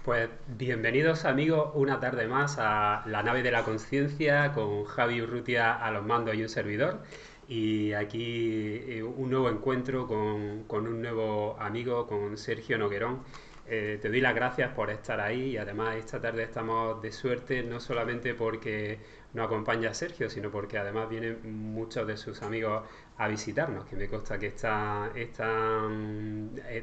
Pues bienvenidos amigos una tarde más a la nave de la conciencia con Javi Urrutia a los mandos y un servidor. Y aquí un nuevo encuentro con un nuevo amigo, con Sergio Noguerón. Te doy las gracias por estar ahí y además esta tarde estamos de suerte no solamente porque nos acompaña Sergio, sino porque además vienen muchos de sus amigos a visitarnos, que me consta que están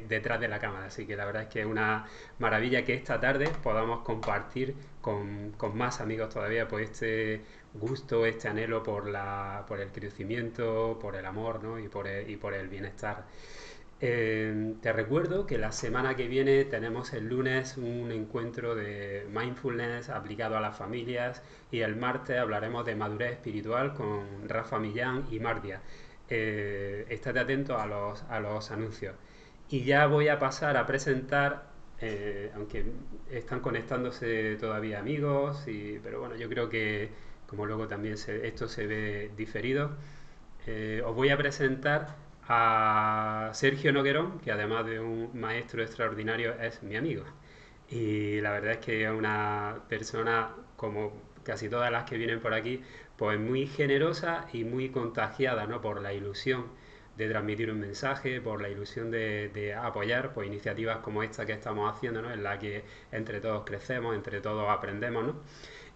detrás de la cámara. Así que la verdad es que es una maravilla que esta tarde podamos compartir con más amigos todavía pues este gusto, este anhelo por el crecimiento, por el amor, ¿no? Y por el bienestar. Te recuerdo que la semana que viene tenemos el lunes un encuentro de mindfulness aplicado a las familias y el martes hablaremos de madurez espiritual con Rafa Millán y Mardia. Estate atento a los anuncios. Y ya voy a pasar a presentar, aunque están conectándose todavía amigos, pero bueno, yo creo que como luego también esto se ve diferido, os voy a presentar a Sergio Noguerón, que además de un maestro extraordinario es mi amigo. Y la verdad es que es una persona, como casi todas las que vienen por aquí, pues muy generosa y muy contagiada, ¿no? Por la ilusión de transmitir un mensaje, por la ilusión de apoyar pues, iniciativas como esta que estamos haciendo, ¿no? En la que entre todos crecemos, entre todos aprendemos, ¿no?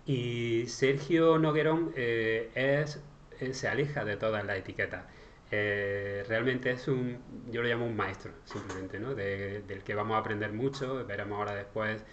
Y Sergio Noguerón se aleja de todas las etiquetas. Realmente es yo lo llamo un maestro, simplemente, ¿no? Del que vamos a aprender mucho. Veremos ahora después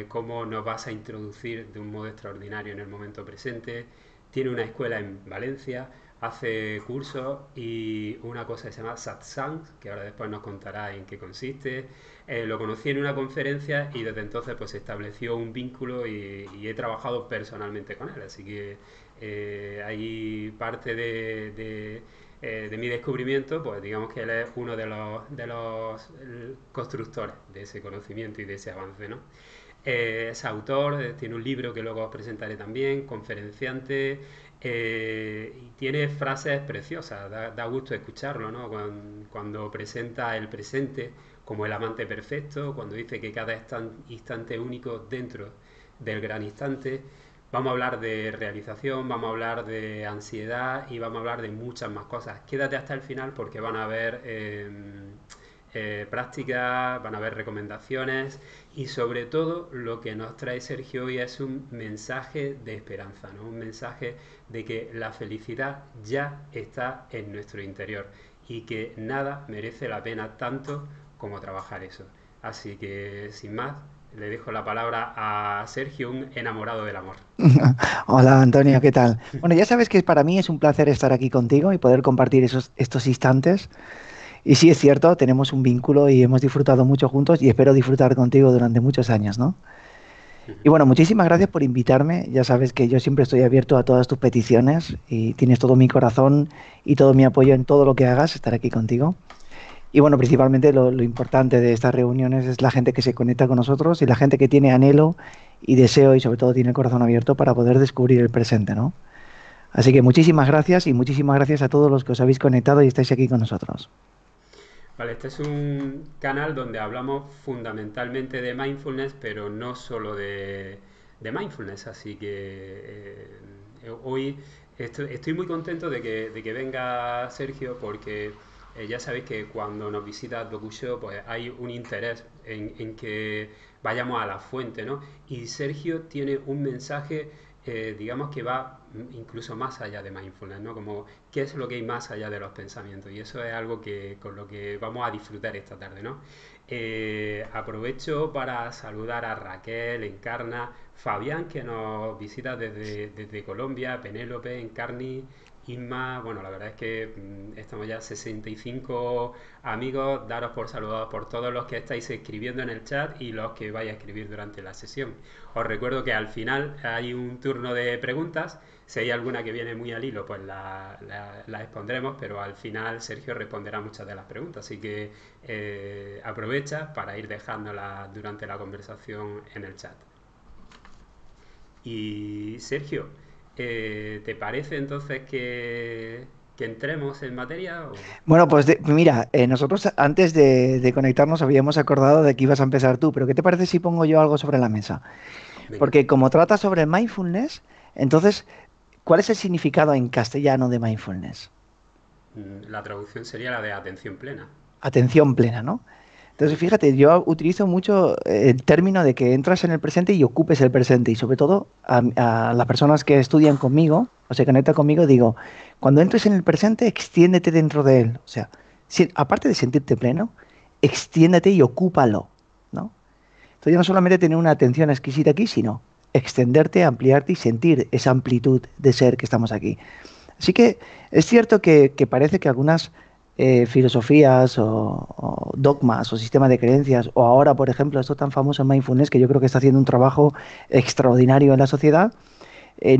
cómo nos vas a introducir de un modo extraordinario en el momento presente. Tiene una escuela en Valencia, hace cursos y una cosa que se llama satsang, que ahora después nos contará en qué consiste. Lo conocí en una conferencia y desde entonces pues se estableció un vínculo y he trabajado personalmente con él, así que hay parte de mi descubrimiento, pues digamos que él es uno de los constructores de ese conocimiento y de ese avance, ¿no? Es autor, tiene un libro que luego os presentaré también, conferenciante, y tiene frases preciosas, da gusto escucharlo, ¿no? Cuando presenta el presente como el amante perfecto, cuando dice que cada instante único dentro del gran instante. Vamos a hablar de realización, vamos a hablar de ansiedad y vamos a hablar de muchas más cosas. Quédate hasta el final porque van a haber prácticas, van a haber recomendaciones y sobre todo lo que nos trae Sergio hoy es un mensaje de esperanza, ¿no? Un mensaje de que la felicidad ya está en nuestro interior y que nada merece la pena tanto como trabajar eso. Así que sin más, le dejo la palabra a Sergio, un enamorado del amor. Hola Antonio, ¿qué tal? Bueno, ya sabes que para mí es un placer estar aquí contigo y poder compartir estos instantes. Y sí, es cierto, tenemos un vínculo y hemos disfrutado mucho juntos y espero disfrutar contigo durante muchos años, ¿no? Y bueno, muchísimas gracias por invitarme. Ya sabes que yo siempre estoy abierto a todas tus peticiones y tienes todo mi corazón y todo mi apoyo en todo lo que hagas, estar aquí contigo. Y bueno, principalmente lo importante de estas reuniones es la gente que se conecta con nosotros y la gente que tiene anhelo y deseo y sobre todo tiene el corazón abierto para poder descubrir el presente, ¿no? Así que muchísimas gracias y muchísimas gracias a todos los que os habéis conectado y estáis aquí con nosotros. Vale, este es un canal donde hablamos fundamentalmente de mindfulness, pero no solo de mindfulness. Así que hoy estoy muy contento de que venga Sergio porque ya sabéis que cuando nos visita DocuShow pues hay un interés en que vayamos a la fuente, ¿no? Y Sergio tiene un mensaje, digamos que va incluso más allá de mindfulness, ¿no? Como qué es lo que hay más allá de los pensamientos. Y eso es algo con lo que vamos a disfrutar esta tarde, ¿no? Aprovecho para saludar a Raquel, Encarna, Fabián, que nos visita desde Colombia, Penélope, Encarni, Isma. Bueno, la verdad es que estamos ya 65 amigos. Daros por saludados por todos los que estáis escribiendo en el chat y los que vais a escribir durante la sesión. Os recuerdo que al final hay un turno de preguntas. Si hay alguna que viene muy al hilo, pues la expondremos, pero al final Sergio responderá muchas de las preguntas. Así que aprovecha para ir dejándolas durante la conversación en el chat. Y Sergio, ¿te parece entonces que que entremos en materia o... Bueno, pues mira, nosotros antes de conectarnos habíamos acordado de que ibas a empezar tú, pero ¿qué te parece si pongo yo algo sobre la mesa? Venga. Porque como trata sobre mindfulness, entonces, ¿cuál es el significado en castellano de mindfulness? La traducción sería la de atención plena. Atención plena, ¿no? Entonces, Mm. fíjate, yo utilizo mucho el término de que entras en el presente y ocupes el presente. Y sobre todo a las personas que estudian conmigo o se conectan conmigo, digo, cuando entres en el presente, extiéndete dentro de él. O sea, aparte de sentirte pleno, extiéndete y ocúpalo, ¿no? Entonces, ya no solamente tener una atención exquisita aquí, sino extenderte, ampliarte y sentir esa amplitud de ser que estamos aquí. Así que es cierto que parece que algunas filosofías o dogmas o sistemas de creencias, o ahora, por ejemplo, esto tan famoso en mindfulness, que yo creo que está haciendo un trabajo extraordinario en la sociedad,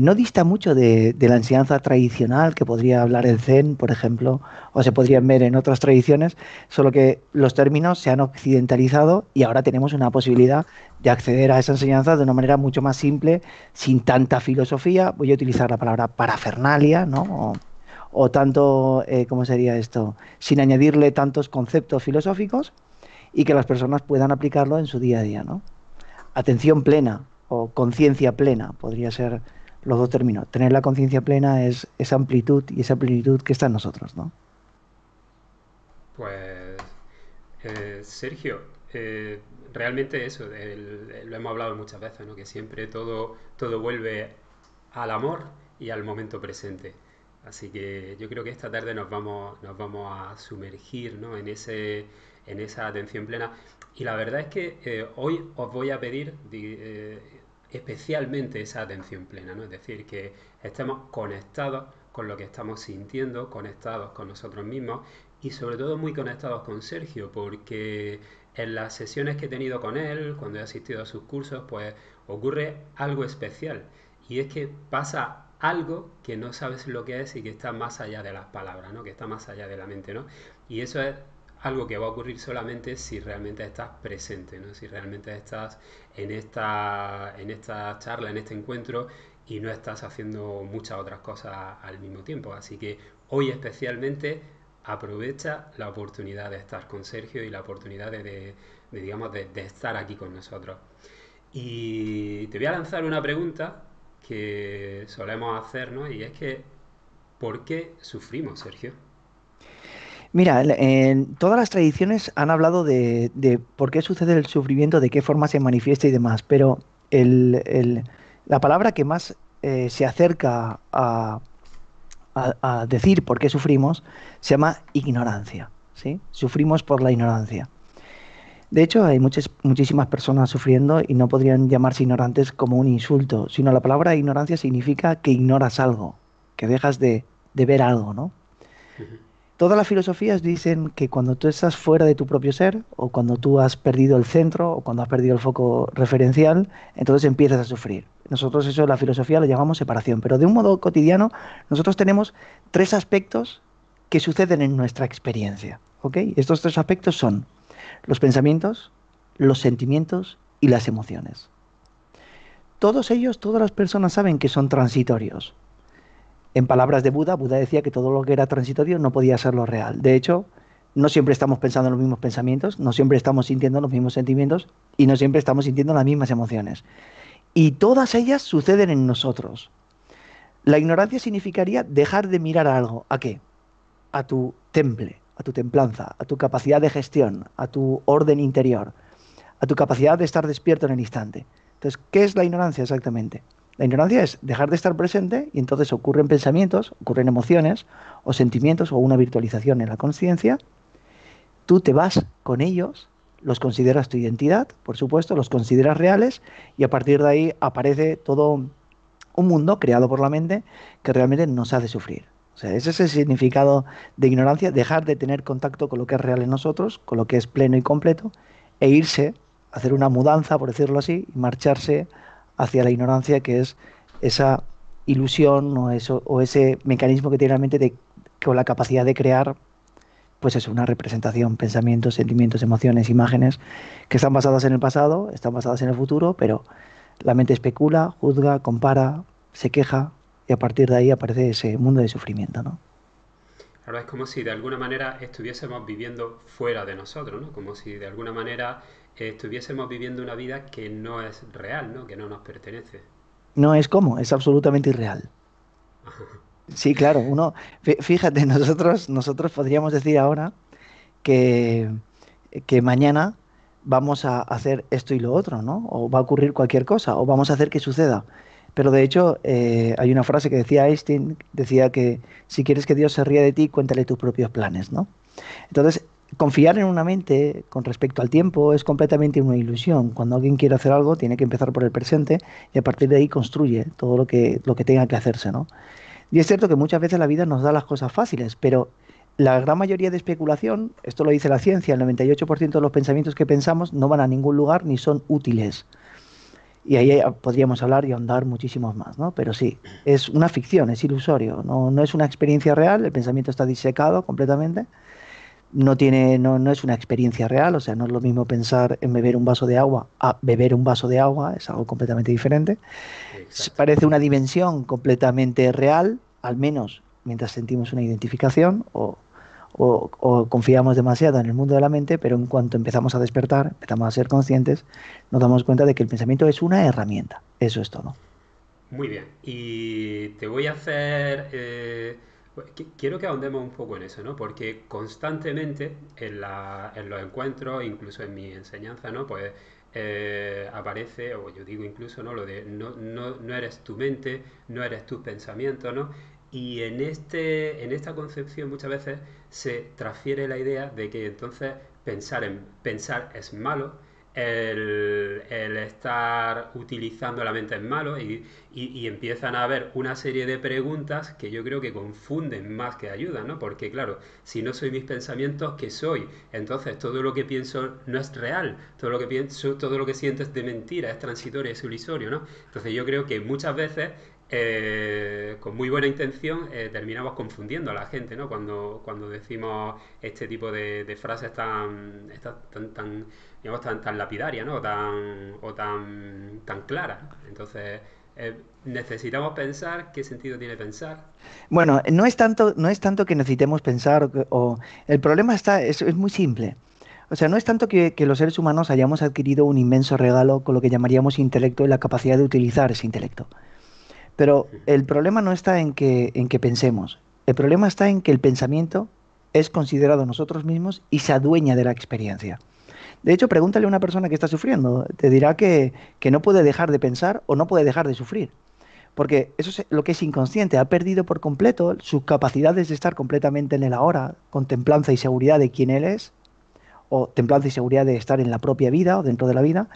no dista mucho de la enseñanza tradicional que podría hablar el Zen, por ejemplo, o se podrían ver en otras tradiciones, solo que los términos se han occidentalizado y ahora tenemos una posibilidad de acceder a esa enseñanza de una manera mucho más simple, sin tanta filosofía. Voy a utilizar la palabra parafernalia, ¿no? O tanto, ¿cómo sería esto? Sin añadirle tantos conceptos filosóficos y que las personas puedan aplicarlo en su día a día, ¿no? Atención plena o conciencia plena, podría ser los dos términos. Tener la conciencia plena es esa amplitud y esa plenitud que está en nosotros, ¿no? Pues, Sergio, realmente eso, lo hemos hablado muchas veces, ¿no? Que siempre todo vuelve al amor y al momento presente. Así que yo creo que esta tarde nos vamos a sumergir, ¿no? En esa atención plena. Y la verdad es que hoy os voy a pedir especialmente esa atención plena, ¿no? Es decir, que estemos conectados con lo que estamos sintiendo, conectados con nosotros mismos y sobre todo muy conectados con Sergio, porque en las sesiones que he tenido con él, cuando he asistido a sus cursos, pues ocurre algo especial. Y es que pasa algo que no sabes lo que es y que está más allá de las palabras, ¿no? Que está más allá de la mente, ¿no? Y eso es algo que va a ocurrir solamente si realmente estás presente, ¿no? Si realmente estás en esta charla, en este encuentro y no estás haciendo muchas otras cosas al mismo tiempo. Así que hoy especialmente aprovecha la oportunidad de estar con Sergio y la oportunidad digamos, de estar aquí con nosotros. Y te voy a lanzar una pregunta que solemos hacer, ¿no? Y es que, ¿por qué sufrimos, Sergio? Mira, en todas las tradiciones han hablado de por qué sucede el sufrimiento, de qué forma se manifiesta y demás, pero la palabra que más se acerca a decir por qué sufrimos se llama ignorancia, ¿sí? Sufrimos por la ignorancia. De hecho, hay muchísimas personas sufriendo y no podrían llamarse ignorantes como un insulto, sino la palabra ignorancia significa que ignoras algo, que dejas de ver algo, ¿no? Todas las filosofías dicen que cuando tú estás fuera de tu propio ser, o cuando tú has perdido el centro, o cuando has perdido el foco referencial, entonces empiezas a sufrir. Nosotros eso en la filosofía lo llamamos separación, pero de un modo cotidiano nosotros tenemos tres aspectos que suceden en nuestra experiencia, ¿ok? Estos tres aspectos son los pensamientos, los sentimientos y las emociones. Todos ellos, todas las personas saben que son transitorios. En palabras de Buda, Buda decía que todo lo que era transitorio no podía ser lo real. De hecho, no siempre estamos pensando en los mismos pensamientos, no siempre estamos sintiendo los mismos sentimientos y no siempre estamos sintiendo las mismas emociones. Y todas ellas suceden en nosotros. La ignorancia significaría dejar de mirar a algo. ¿A qué? A tu temple, a tu templanza, a tu capacidad de gestión, a tu orden interior, a tu capacidad de estar despierto en el instante. Entonces, ¿qué es la ignorancia exactamente? La ignorancia es dejar de estar presente y entonces ocurren pensamientos, ocurren emociones o sentimientos o una virtualización en la conciencia. Tú te vas con ellos, los consideras tu identidad, por supuesto, los consideras reales y a partir de ahí aparece todo un mundo creado por la mente que realmente nos hace sufrir. O sea, ese es el significado de ignorancia, dejar de tener contacto con lo que es real en nosotros, con lo que es pleno y completo, e irse, hacer una mudanza, por decirlo así, y marcharse hacia la ignorancia, que es esa ilusión o ese mecanismo que tiene la mente con la capacidad de crear, pues es una representación, pensamientos, sentimientos, emociones, imágenes, que están basadas en el pasado, están basadas en el futuro, pero la mente especula, juzga, compara, se queja y a partir de ahí aparece ese mundo de sufrimiento, ¿no? Ahora es como si de alguna manera estuviésemos viviendo fuera de nosotros, ¿no? Como si de alguna manera estuviésemos viviendo una vida que no es real, ¿no? Que no nos pertenece. No es como, es absolutamente irreal. Sí, claro, fíjate, nosotros podríamos decir ahora que, que mañana vamos a hacer esto y lo otro, ¿no? O va a ocurrir cualquier cosa, o vamos a hacer que suceda. Pero de hecho, hay una frase que decía Einstein, decía que si quieres que Dios se ría de ti, cuéntale tus propios planes, ¿no? Entonces, confiar en una mente con respecto al tiempo es completamente una ilusión. Cuando alguien quiere hacer algo, tiene que empezar por el presente y a partir de ahí construye todo lo que tenga que hacerse, ¿no? Y es cierto que muchas veces la vida nos da las cosas fáciles, pero la gran mayoría de especulación, esto lo dice la ciencia, el 98% de los pensamientos que pensamos no van a ningún lugar ni son útiles. Y ahí podríamos hablar y ahondar muchísimos más, ¿no? Pero sí, es una ficción, es ilusorio, no es una experiencia real, el pensamiento está disecado completamente, no es una experiencia real, o sea, no es lo mismo pensar en beber un vaso de agua a beber un vaso de agua, es algo completamente diferente. Exacto. Parece una dimensión completamente real, al menos mientras sentimos una identificación o confiamos demasiado en el mundo de la mente, pero en cuanto empezamos a despertar, empezamos a ser conscientes, nos damos cuenta de que el pensamiento es una herramienta. Eso es todo. Muy bien. Y te voy a hacer... quiero que ahondemos un poco en eso, ¿no? Porque constantemente en los encuentros, incluso en mi enseñanza, ¿no? Pues aparece, o yo digo incluso, ¿no? Lo de no eres tu mente, no eres tus pensamientos, ¿no? Y en esta concepción muchas veces se transfiere la idea de que entonces pensar es malo, el estar utilizando la mente es malo y empiezan a haber una serie de preguntas que yo creo que confunden más que ayudan, ¿no? Porque claro, si no soy mis pensamientos, ¿qué soy? Entonces todo lo que pienso no es real, todo lo que pienso, todo lo que siento es de mentira, es transitorio, es ilusorio, ¿no? Entonces yo creo que muchas veces con muy buena intención terminamos confundiendo a la gente, ¿no? Cuando decimos este tipo de frases tan digamos, tan lapidaria, ¿no? Tan clara. Entonces, necesitamos pensar qué sentido tiene pensar. Bueno, no es tanto que necesitemos pensar, el problema es muy simple. O sea, no es tanto que los seres humanos hayamos adquirido un inmenso regalo con lo que llamaríamos intelecto y la capacidad de utilizar ese intelecto. Pero el problema no está en que pensemos. El problema está en que el pensamiento es considerado nosotros mismos y se adueña de la experiencia. De hecho, pregúntale a una persona que está sufriendo. Te dirá que no puede dejar de pensar o no puede dejar de sufrir. Porque eso es lo que es inconsciente. Ha perdido por completo sus capacidades de estar completamente en el ahora, con templanza y seguridad de quién él es, o templanza y seguridad de estar en la propia vida o dentro de la vida,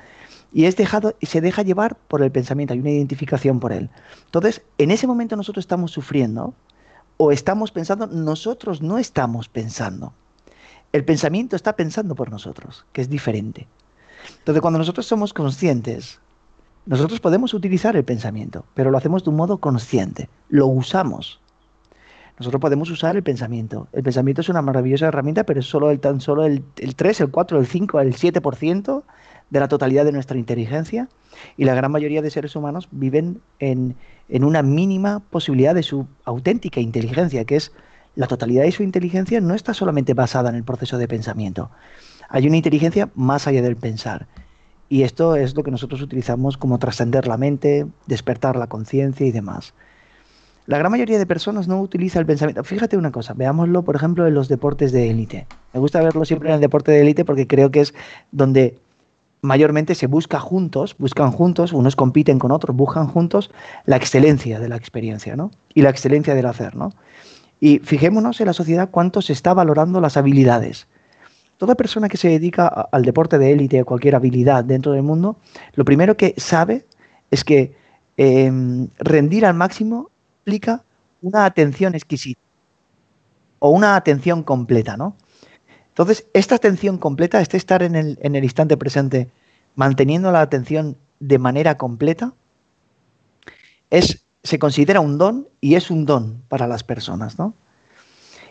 y se deja llevar por el pensamiento, hay una identificación por él. Entonces, en ese momento nosotros estamos sufriendo o estamos pensando, nosotros no estamos pensando. El pensamiento está pensando por nosotros, que es diferente. Entonces, cuando nosotros somos conscientes, nosotros podemos utilizar el pensamiento, pero lo hacemos de un modo consciente, lo usamos. Nosotros podemos usar el pensamiento. El pensamiento es una maravillosa herramienta, pero es tan solo el 3, el 4, el 5, el 7% de la totalidad de nuestra inteligencia. Y la gran mayoría de seres humanos viven en una mínima posibilidad de su auténtica inteligencia, que es la totalidad de su inteligencia no está solamente basada en el proceso de pensamiento. Hay una inteligencia más allá del pensar. Y esto es lo que nosotros utilizamos como trascender la mente, despertar la conciencia y demás. La gran mayoría de personas no utiliza el pensamiento. Fíjate una cosa, veámoslo, por ejemplo, en los deportes de élite. Me gusta verlo siempre en el deporte de élite porque creo que es donde mayormente se buscan juntos, unos compiten con otros, buscan juntos la excelencia de la experiencia, ¿no? Y la excelencia del hacer, ¿no? Y fijémonos en la sociedad cuánto se está valorando las habilidades. Toda persona que se dedica al deporte de élite, a cualquier habilidad dentro del mundo, lo primero que sabe es que rendir al máximo implica una atención exquisita o una atención completa, ¿no? Entonces, esta atención completa, este estar en el instante presente, manteniendo la atención de manera completa, se considera un don y es un don para las personas, ¿no?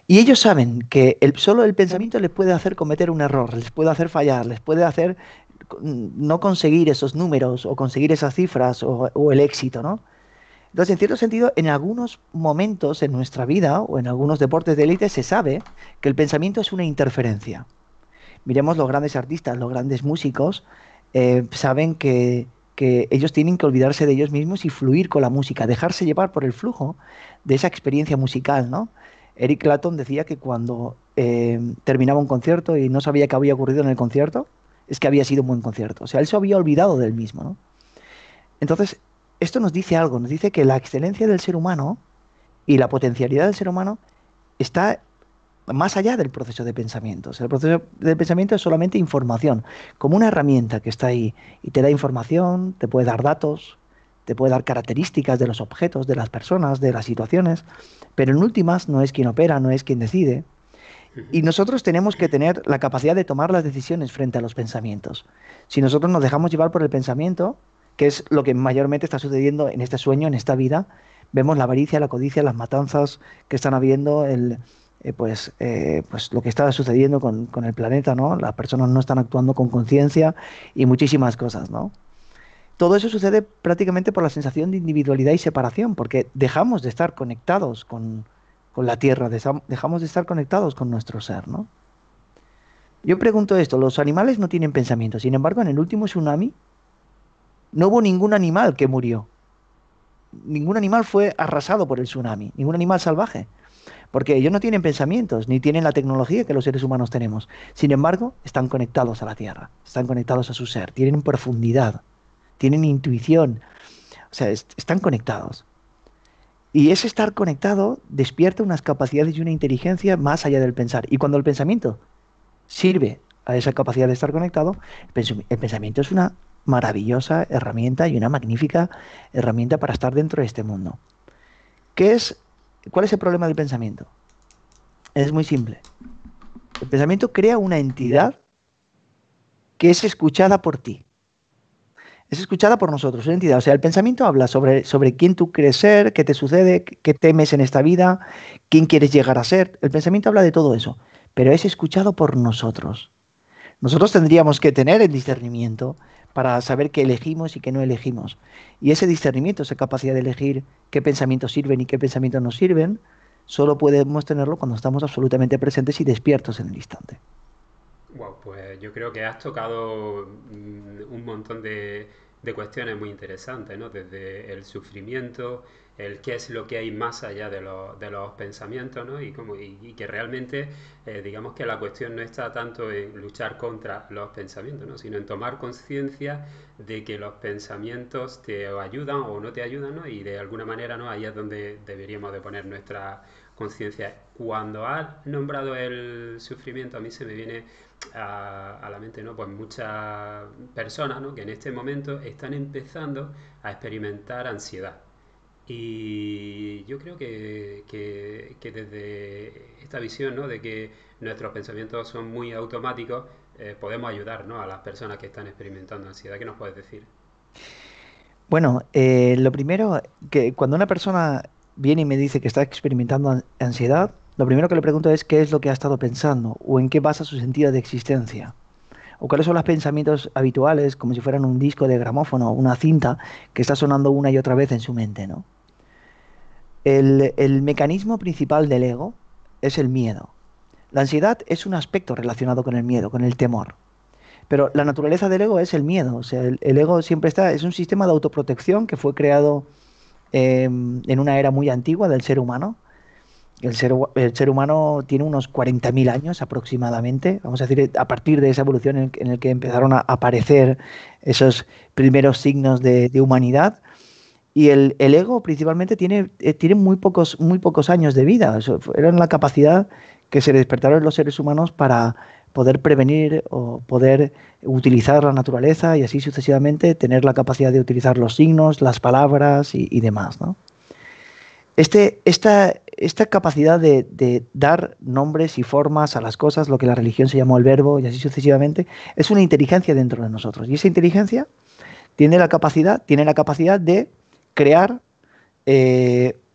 Y ellos saben que solo el pensamiento les puede hacer cometer un error, les puede hacer fallar, les puede hacer no conseguir esos números o conseguir esas cifras o el éxito, ¿no? Entonces, en cierto sentido, en algunos momentos en nuestra vida o en algunos deportes de élite se sabe que el pensamiento es una interferencia. Miremos los grandes artistas, los grandes músicos, saben que ellos tienen que olvidarse de ellos mismos y fluir con la música, dejarse llevar por el flujo de esa experiencia musical, ¿no? Eric Clapton decía que cuando terminaba un concierto y no sabía qué había ocurrido en el concierto, es que había sido un buen concierto. O sea, él se había olvidado del mismo, ¿no? Entonces, esto nos dice algo, nos dice que la excelencia del ser humano y la potencialidad del ser humano está más allá del proceso de pensamiento. O sea, el proceso de pensamiento es solamente información, como una herramienta que está ahí y te da información, te puede dar datos, te puede dar características de los objetos, de las personas, de las situaciones, pero en últimas no es quien opera, no es quien decide. Y Ujú. nosotros tenemos que tener la capacidad de tomar las decisiones frente a los pensamientos. Si nosotros nos dejamos llevar por el pensamiento, que es lo que mayormente está sucediendo en este sueño, en esta vida, vemos la avaricia, la codicia, las matanzas que están habiendo, pues lo que está sucediendo con el planeta, ¿no? Las personas no están actuando con conciencia y muchísimas cosas, ¿no? Todo eso sucede prácticamente por la sensación de individualidad y separación, porque dejamos de estar conectados con la Tierra, dejamos de estar conectados con nuestro ser, ¿no? Yo pregunto esto, los animales no tienen pensamiento, sin embargo, en el último tsunami no hubo ningún animal que murió, ningún animal fue arrasado por el tsunami, ningún animal salvaje, porque ellos no tienen pensamientos, ni tienen la tecnología que los seres humanos tenemos. Sin embargo, están conectados a la Tierra, están conectados a su ser, tienen profundidad, tienen intuición, o sea, están conectados. Y ese estar conectado despierta unas capacidades y una inteligencia más allá del pensar. Y cuando el pensamiento sirve a esa capacidad de estar conectado, el pensamiento es una maravillosa herramienta y una magnífica herramienta para estar dentro de este mundo. ¿Qué es, ¿Cuál es el problema del pensamiento? Es muy simple. El pensamiento crea una entidad que es escuchada por ti. Es escuchada por nosotros, una entidad. O sea, el pensamiento habla sobre quién tú quieres ser, qué te sucede, qué temes en esta vida, quién quieres llegar a ser. El pensamiento habla de todo eso, pero es escuchado por nosotros. Nosotros tendríamos que tener el discernimiento para saber qué elegimos y qué no elegimos. Y ese discernimiento, esa capacidad de elegir qué pensamientos sirven y qué pensamientos no sirven, solo podemos tenerlo cuando estamos absolutamente presentes y despiertos en el instante. Wow, pues yo creo que has tocado un montón de cuestiones muy interesantes, ¿no? Desde el sufrimiento, el qué es lo que hay más allá de los pensamientos, ¿no? Y que realmente, digamos que la cuestión no está tanto en luchar contra los pensamientos, ¿no? Sino en tomar conciencia de que los pensamientos te ayudan o no te ayudan, ¿no? Y de alguna manera, ¿no? Ahí es donde deberíamos de poner nuestra conciencia. Cuando has nombrado el sufrimiento, a mí se me viene a la mente, ¿no? Pues muchas personas, ¿no? Que en este momento están empezando a experimentar ansiedad. Y yo creo que desde esta visión, ¿no? De que nuestros pensamientos son muy automáticos, podemos ayudar, ¿no? A las personas que están experimentando ansiedad. ¿Qué nos puedes decir? Bueno, lo primero, que cuando una persona viene y me dice que está experimentando ansiedad, lo primero que le pregunto es qué es lo que ha estado pensando o en qué basa su sentido de existencia. O cuáles son los pensamientos habituales, como si fueran un disco de gramófono o una cinta que está sonando una y otra vez en su mente, ¿no? El mecanismo principal del ego es el miedo. La ansiedad es un aspecto relacionado con el miedo, con el temor. Pero la naturaleza del ego es el miedo. O sea, el ego siempre está, es un sistema de autoprotección que fue creado en una era muy antigua del ser humano. El ser humano tiene unos 40.000 años aproximadamente, vamos a decir, a partir de esa evolución en el que empezaron a aparecer esos primeros signos de humanidad. Y el ego principalmente tiene muy pocos años de vida. Era la capacidad que se despertaron los seres humanos para poder prevenir o poder utilizar la naturaleza y así sucesivamente tener la capacidad de utilizar los signos, las palabras y demás, ¿no? Esta capacidad de dar nombres y formas a las cosas, lo que la religión se llamó el verbo y así sucesivamente, es una inteligencia dentro de nosotros. Y esa inteligencia tiene la capacidad de crear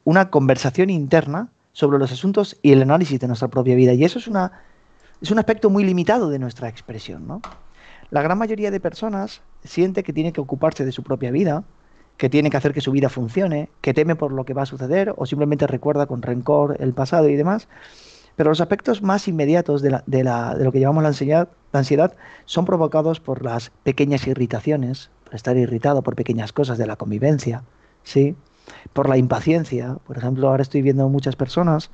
una conversación interna sobre los asuntos y el análisis de nuestra propia vida. Y eso es un aspecto muy limitado de nuestra expresión, ¿no? La gran mayoría de personas siente que tiene que ocuparse de su propia vida que tiene que hacer que su vida funcione, que teme por lo que va a suceder o simplemente recuerda con rencor el pasado y demás. Pero los aspectos más inmediatos de lo que llamamos la ansiedad son provocados por las pequeñas irritaciones, por estar irritado por pequeñas cosas de la convivencia, ¿sí? Por la impaciencia. Por ejemplo, ahora estoy viendo muchas personas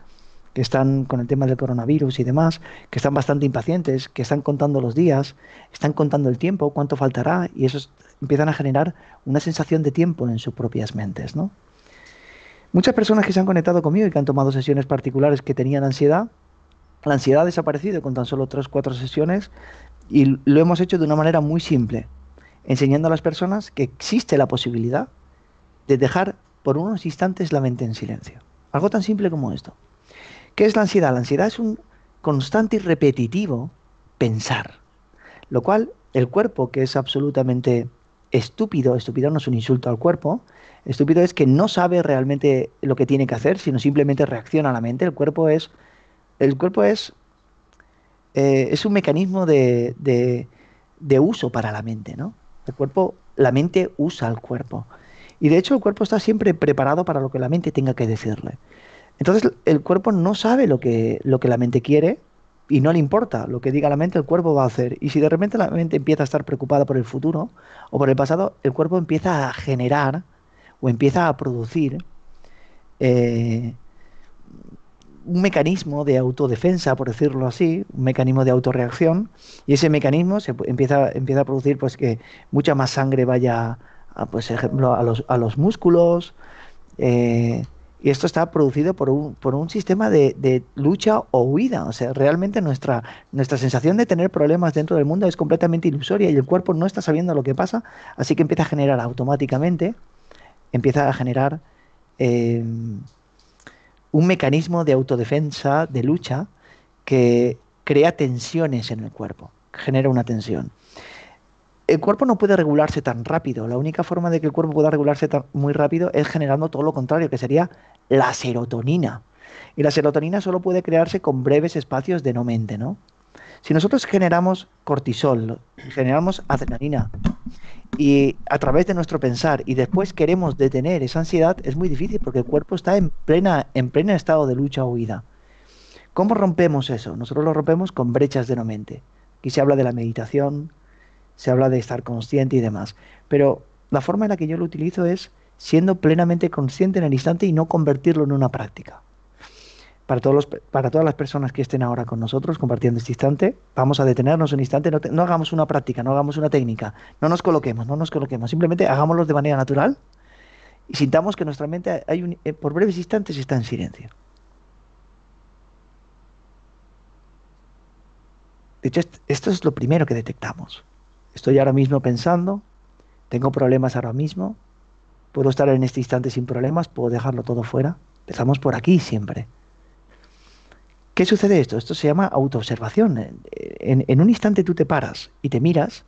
que están con el tema del coronavirus y demás, que están bastante impacientes, que están contando los días, están contando el tiempo, cuánto faltará, y eso empiezan a generar una sensación de tiempo en sus propias mentes, ¿no? Muchas personas que se han conectado conmigo y que han tomado sesiones particulares que tenían ansiedad, la ansiedad ha desaparecido con tan solo 3 o 4 sesiones y lo hemos hecho de una manera muy simple, enseñando a las personas que existe la posibilidad de dejar por unos instantes la mente en silencio. Algo tan simple como esto. ¿Qué es la ansiedad? La ansiedad es un constante y repetitivo pensar, lo cual el cuerpo, que es absolutamente estúpido, estúpido no es un insulto al cuerpo, estúpido es que no sabe realmente lo que tiene que hacer, sino simplemente reacciona a la mente. El cuerpo es un mecanismo de uso para la mente, ¿no? La mente usa al cuerpo. Y de hecho el cuerpo está siempre preparado para lo que la mente tenga que decirle. Entonces el cuerpo no sabe lo que la mente quiere y no le importa lo que diga la mente, el cuerpo va a hacer. Y si de repente la mente empieza a estar preocupada por el futuro o por el pasado, el cuerpo empieza a generar o empieza a producir eh, un mecanismo de autodefensa, por decirlo así, un mecanismo de autorreacción, y ese mecanismo empieza a producir pues que mucha más sangre vaya, pues ejemplo, a los músculos, eh, y esto está producido por un sistema de lucha o huida. O sea, realmente nuestra sensación de tener problemas dentro del mundo es completamente ilusoria y el cuerpo no está sabiendo lo que pasa, así que empieza a generar automáticamente, empieza a generar eh, un mecanismo de autodefensa, de lucha, que crea tensiones en el cuerpo, genera una tensión. El cuerpo no puede regularse tan rápido. La única forma de que el cuerpo pueda regularse muy rápido es generando todo lo contrario, que sería la serotonina. Y la serotonina solo puede crearse con breves espacios de no mente, ¿no? Si nosotros generamos cortisol, generamos adrenalina, y a través de nuestro pensar, y después queremos detener esa ansiedad, es muy difícil porque el cuerpo está en pleno estado de lucha o huida. ¿Cómo rompemos eso? Nosotros lo rompemos con brechas de no mente. Aquí se habla de la meditación, se habla de estar consciente y demás. Pero la forma en la que yo lo utilizo es siendo plenamente consciente en el instante y no convertirlo en una práctica. Para todas las personas que estén ahora con nosotros compartiendo este instante, vamos a detenernos un instante, no hagamos una práctica, no hagamos una técnica, no nos coloquemos, simplemente hagámoslo de manera natural y sintamos que nuestra mente por breves instantes está en silencio. De hecho, esto es lo primero que detectamos. Estoy ahora mismo pensando, tengo problemas ahora mismo, puedo estar en este instante sin problemas, puedo dejarlo todo fuera. Empezamos por aquí siempre. ¿Qué sucede esto? Esto se llama autoobservación. En un instante tú te paras y te miras,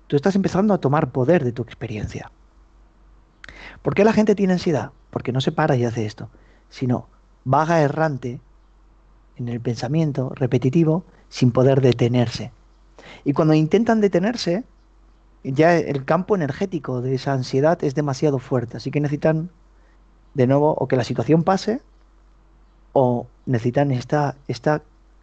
tú estás empezando a tomar poder de tu experiencia. ¿Por qué la gente tiene ansiedad? Porque no se para y hace esto, sino vaga errante en el pensamiento repetitivo sin poder detenerse. Y cuando intentan detenerse, ya el campo energético de esa ansiedad es demasiado fuerte, así que necesitan de nuevo o que la situación pase o necesitan esta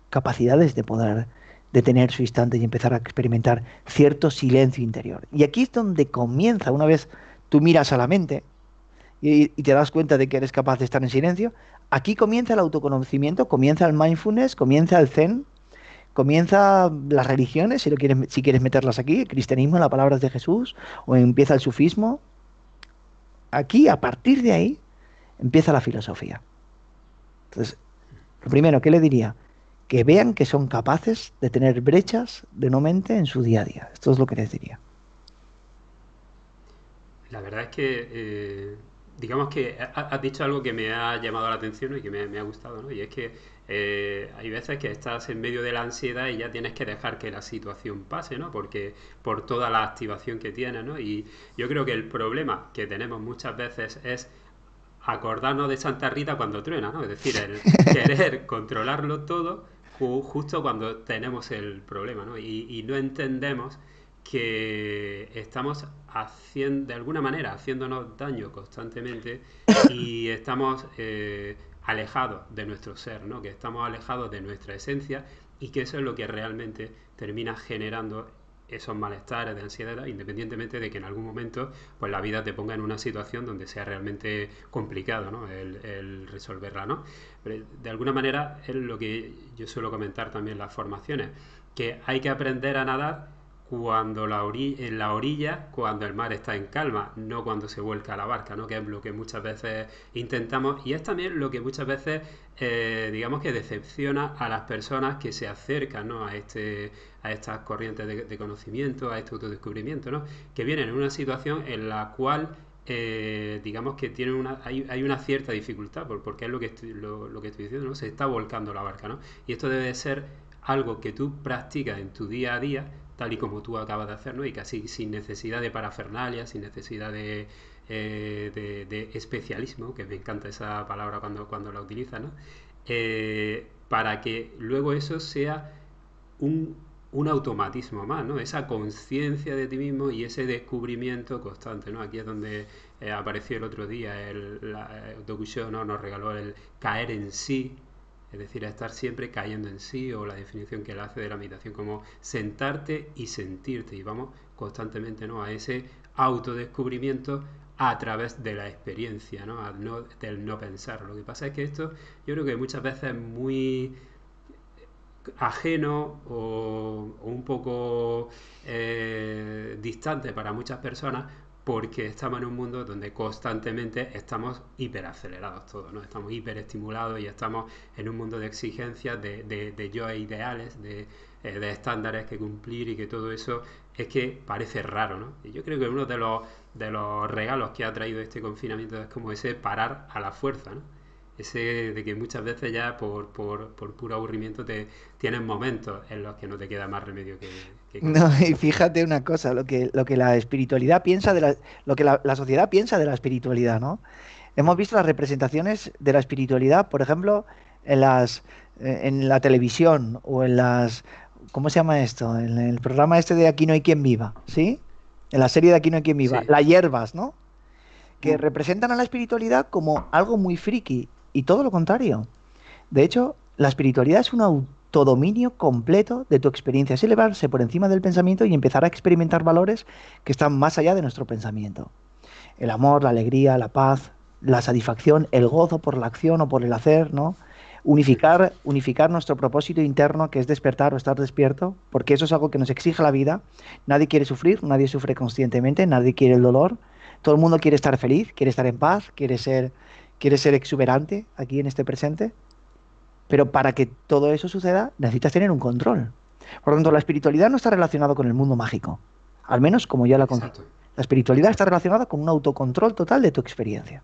capacidades de poder detener su instante y empezar a experimentar cierto silencio interior. Y aquí es donde comienza, una vez tú miras a la mente y te das cuenta de que eres capaz de estar en silencio, aquí comienza el autoconocimiento, comienza el mindfulness, comienza el zen, comienza las religiones, si quieres meterlas aquí, el cristianismo, las palabras de Jesús, o empieza el sufismo. Aquí, a partir de ahí, empieza la filosofía. Entonces, lo primero, ¿qué le diría? Que vean que son capaces de tener brechas de no mente en su día a día. Esto es lo que les diría. La verdad es que, digamos que has dicho algo que me ha llamado la atención y que me ha gustado, ¿no? Y es que hay veces que estás en medio de la ansiedad y ya tienes que dejar que la situación pase, ¿no? Porque por toda la activación que tienes, ¿no? Y yo creo que el problema que tenemos muchas veces es acordarnos de Santa Rita cuando truena, ¿no? Es decir, el querer controlarlo todo justo cuando tenemos el problema, ¿no? Y no entendemos que estamos haciendo, de alguna manera, haciéndonos daño constantemente y estamos alejados de nuestro ser, ¿no? Que estamos alejados de nuestra esencia y que eso es lo que realmente termina generando esos malestares de ansiedad, independientemente de que en algún momento pues la vida te ponga en una situación donde sea realmente complicado, ¿no? el resolverla, ¿no? Pero de alguna manera es lo que yo suelo comentar también en las formaciones, que hay que aprender a nadar cuando en la orilla, cuando el mar está en calma, no cuando se vuelca la barca, ¿no? Que es lo que muchas veces intentamos y es también lo que muchas veces, digamos que decepciona a las personas que se acercan, ¿no? A estas corrientes de conocimiento, a este autodescubrimiento, ¿no? Que vienen en una situación en la cual digamos que tienen hay una cierta dificultad, porque es lo que estoy diciendo, ¿no? Se está volcando la barca, ¿no? Y esto debe ser algo que tú practicas en tu día a día, tal y como tú acabas de hacer, ¿no? Y casi sin necesidad de parafernalia, sin necesidad de especialismo, que me encanta esa palabra cuando la utilizas, ¿no? Para que luego eso sea un, un automatismo más, ¿no? Esa conciencia de ti mismo y ese descubrimiento constante, ¿no? Aquí es donde apareció el otro día, Dokusho, ¿no? Nos regaló el caer en sí, es decir, estar siempre cayendo en sí, o la definición que él hace de la meditación como sentarte y sentirte, y vamos constantemente, ¿no? A ese autodescubrimiento a través de la experiencia, ¿no? Del no pensar. Lo que pasa es que esto yo creo que muchas veces es muy ajeno o un poco distante para muchas personas porque estamos en un mundo donde constantemente estamos hiperacelerados todos, ¿no? Estamos hiperestimulados y estamos en un mundo de exigencias, de yo ideales, de estándares que cumplir y que todo eso es que parece raro, ¿no? Y yo creo que uno de los regalos que ha traído este confinamiento es como ese parar a la fuerza, ¿no? Ese de que muchas veces ya por puro aburrimiento tienes momentos en los que no te queda más remedio que No, cansarte, y ¿no? fíjate una cosa, lo que la espiritualidad piensa lo que la sociedad piensa de la espiritualidad, ¿no? Hemos visto las representaciones de la espiritualidad, por ejemplo, en la televisión o ¿cómo se llama esto? En el programa este de Aquí no hay quien viva, ¿sí? En la serie de Aquí no hay quien viva, Sí. las hierbas, ¿no? Que Mm. representan a la espiritualidad como algo muy friki y todo lo contrario. De hecho, la espiritualidad es un autodominio completo de tu experiencia, es elevarse por encima del pensamiento y empezar a experimentar valores que están más allá de nuestro pensamiento. El amor, la alegría, la paz, la satisfacción, el gozo por la acción o por el hacer, ¿no? Unificar nuestro propósito interno, que es despertar o estar despierto, porque eso es algo que nos exige la vida. Nadie quiere sufrir, nadie sufre conscientemente, nadie quiere el dolor. Todo el mundo quiere estar feliz, quiere estar en paz, quiere ser exuberante aquí en este presente. Pero para que todo eso suceda, necesitas tener un control. Por lo tanto, la espiritualidad no está relacionada con el mundo mágico, al menos como yo la concibo. Exacto, La espiritualidad está exacto. relacionada con un autocontrol total de tu experiencia.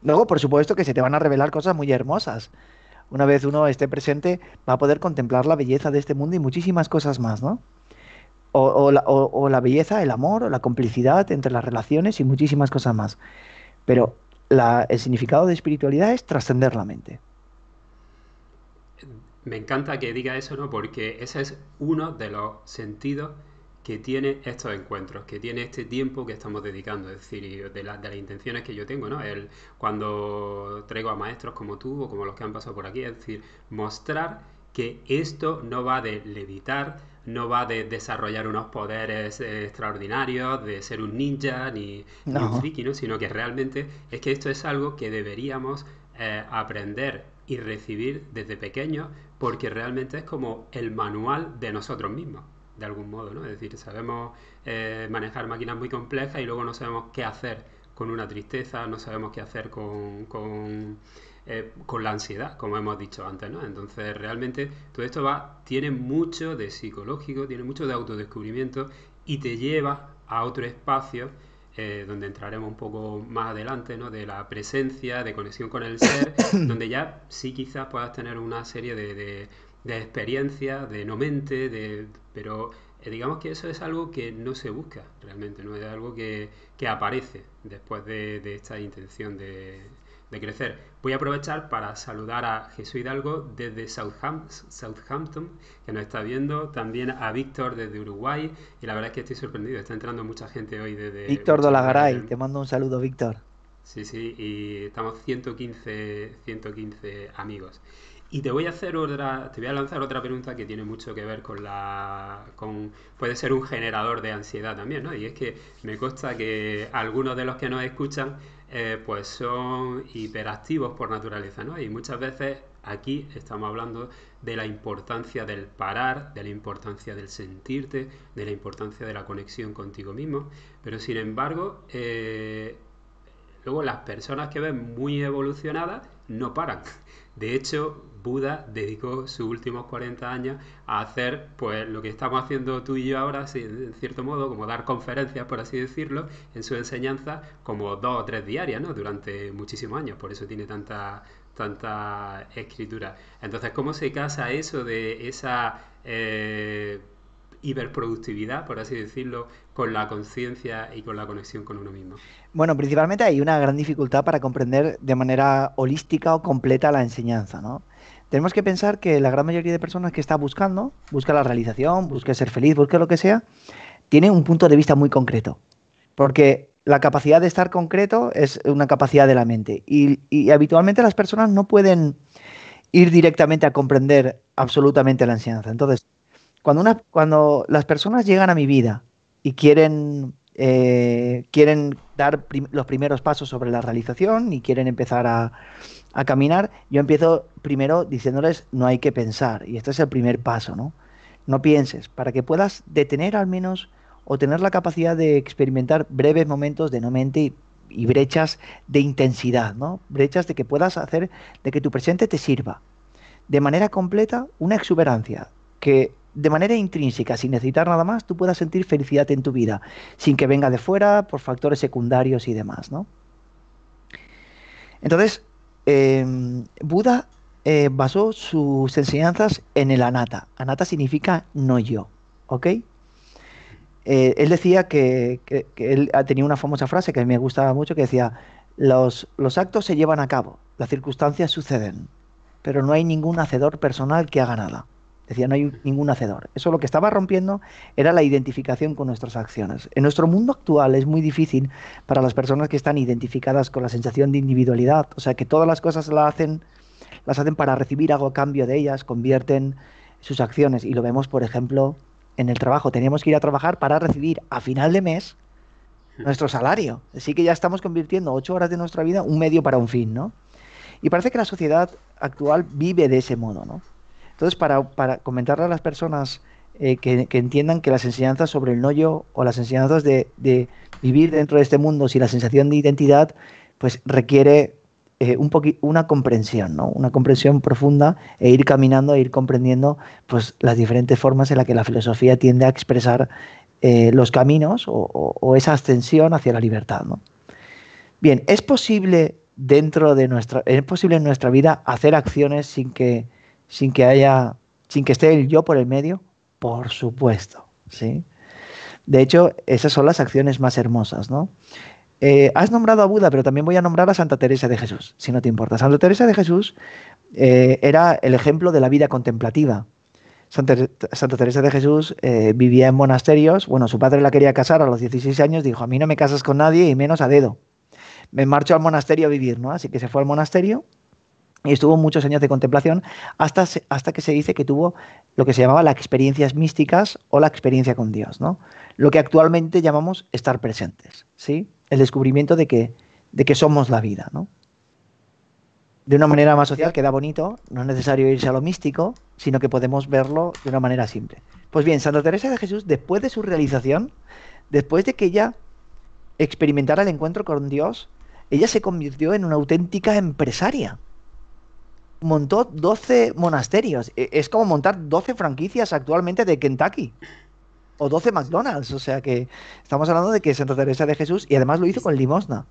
Luego, por supuesto, que se te van a revelar cosas muy hermosas. Una vez uno esté presente, va a poder contemplar la belleza de este mundo y muchísimas cosas más, ¿no? O la belleza, el amor, o la complicidad entre las relaciones y muchísimas cosas más. Pero el significado de espiritualidad es trascender la mente. Me encanta que diga eso, ¿no? Porque ese es uno de los sentidos que tiene estos encuentros, que tiene este tiempo que estamos dedicando, es decir, y de las intenciones que yo tengo, ¿no? Cuando traigo a maestros como tú o como los que han pasado por aquí, es decir, mostrar que esto no va de levitar, no va de desarrollar unos poderes extraordinarios, de ser un ninja ni un No. friki, ¿no? Sino que realmente es que esto es algo que deberíamos aprender y recibir desde pequeños porque realmente es como el manual de nosotros mismos, de algún modo, ¿no? Es decir, sabemos manejar máquinas muy complejas y luego no sabemos qué hacer con una tristeza, no sabemos qué hacer con la ansiedad, como hemos dicho antes, ¿no? Entonces, realmente todo esto tiene mucho de psicológico, tiene mucho de autodescubrimiento y te lleva a otro espacio donde entraremos un poco más adelante, ¿no? De la presencia, de conexión con el ser, donde ya sí quizás puedas tener una serie de experiencias, de no mente, pero digamos que eso es algo que no se busca realmente, ¿no? Es algo que aparece después de esta intención de de crecer. Voy a aprovechar para saludar a Jesús Hidalgo desde Southampton, que nos está viendo, también a Víctor desde Uruguay, y la verdad es que estoy sorprendido, está entrando mucha gente hoy desde Víctor muchos lugares Dolagaray, del... te mando un saludo, Víctor. Sí, sí, y estamos 115 amigos. Y te voy a hacer te voy a lanzar otra pregunta que tiene mucho que ver puede ser un generador de ansiedad también, ¿no? Y es que me consta que algunos de los que nos escuchan, pues son hiperactivos por naturaleza, ¿no? Y muchas veces aquí estamos hablando de la importancia del parar, de la importancia del sentirte, de la importancia de la conexión contigo mismo, pero sin embargo, luego las personas que ven muy evolucionadas no paran. De hecho, Buda dedicó sus últimos 40 años a hacer pues lo que estamos haciendo tú y yo ahora, sí, en cierto modo, como dar conferencias, por así decirlo, en su enseñanza, como 2 o 3 diarias, ¿no? Durante muchísimos años, por eso tiene tanta escritura. Entonces, ¿cómo se casa eso de esa hiperproductividad, por así decirlo, con la conciencia y con la conexión con uno mismo? Bueno, principalmente hay una gran dificultad para comprender de manera holística o completa la enseñanza, ¿no? Tenemos que pensar que la gran mayoría de personas que está buscando, busca la realización, busca ser feliz, busca lo que sea, tiene un punto de vista muy concreto. Porque la capacidad de estar concreto es una capacidad de la mente. Y habitualmente las personas no pueden ir directamente a comprender absolutamente la enseñanza. Entonces, cuando las personas llegan a mi vida y quieren dar los primeros pasos sobre la realización y quieren empezar a caminar, yo empiezo primero diciéndoles no hay que pensar. Y este es el primer paso, ¿no? No pienses, para que puedas detener al menos o tener la capacidad de experimentar breves momentos de no mente y brechas de intensidad, ¿no? Brechas de que puedas hacer de que tu presente te sirva de manera completa una exuberancia, que de manera intrínseca, sin necesitar nada más, tú puedas sentir felicidad en tu vida, sin que venga de fuera, por factores secundarios y demás, ¿no? Entonces, eh, Buda basó sus enseñanzas en el anatta. Anatta significa no yo, ¿ok? Él decía que él tenía una famosa frase que a mí me gustaba mucho, que decía, los actos se llevan a cabo, las circunstancias suceden, pero no hay ningún hacedor personal que haga nada. Decía, no hay ningún hacedor. Eso lo que estaba rompiendo era la identificación con nuestras acciones. En nuestro mundo actual es muy difícil para las personas que están identificadas con la sensación de individualidad, o sea, que todas las cosas las hacen para recibir algo a cambio de ellas, convierten sus acciones. Y lo vemos, por ejemplo, en el trabajo. Teníamos que ir a trabajar para recibir a final de mes nuestro salario. Así que ya estamos convirtiendo 8 horas de nuestra vida un medio para un fin, ¿no? Y parece que la sociedad actual vive de ese modo, ¿no? Entonces, para comentarle a las personas que entiendan que las enseñanzas sobre el no yo o las enseñanzas de vivir dentro de este mundo sin la sensación de identidad, pues requiere una comprensión, ¿no? Una comprensión profunda e ir caminando, e ir comprendiendo pues, las diferentes formas en las que la filosofía tiende a expresar los caminos o esa ascensión hacia la libertad, ¿no? Bien, es posible en nuestra vida hacer acciones sin que esté el yo por el medio, por supuesto, ¿sí? De hecho, esas son las acciones más hermosas, ¿no? Has nombrado a Buda, pero también voy a nombrar a Santa Teresa de Jesús, si no te importa. Santa Teresa de Jesús era el ejemplo de la vida contemplativa. Santa Teresa de Jesús vivía en monasterios. Bueno, su padre la quería casar a los 16 años, dijo, a mí no me casas con nadie y menos a dedo. Me marcho al monasterio a vivir, ¿no? Así que se fue al monasterio y estuvo muchos años de contemplación hasta que se dice que tuvo lo que se llamaba las experiencias místicas o la experiencia con Dios, ¿no? Lo que actualmente llamamos estar presentes, ¿sí? El descubrimiento de que somos la vida, ¿no? De una manera más social queda bonito, no es necesario irse a lo místico, sino que podemos verlo de una manera simple. Pues bien, Santa Teresa de Jesús, después de su realización, después de que ella experimentara el encuentro con Dios, ella se convirtió en una auténtica empresaria. Montó 12 monasterios. Es como montar 12 franquicias actualmente de Kentucky. O 12 McDonald's. O sea que estamos hablando de que Santa Teresa de Jesús, y además lo hizo con limosna.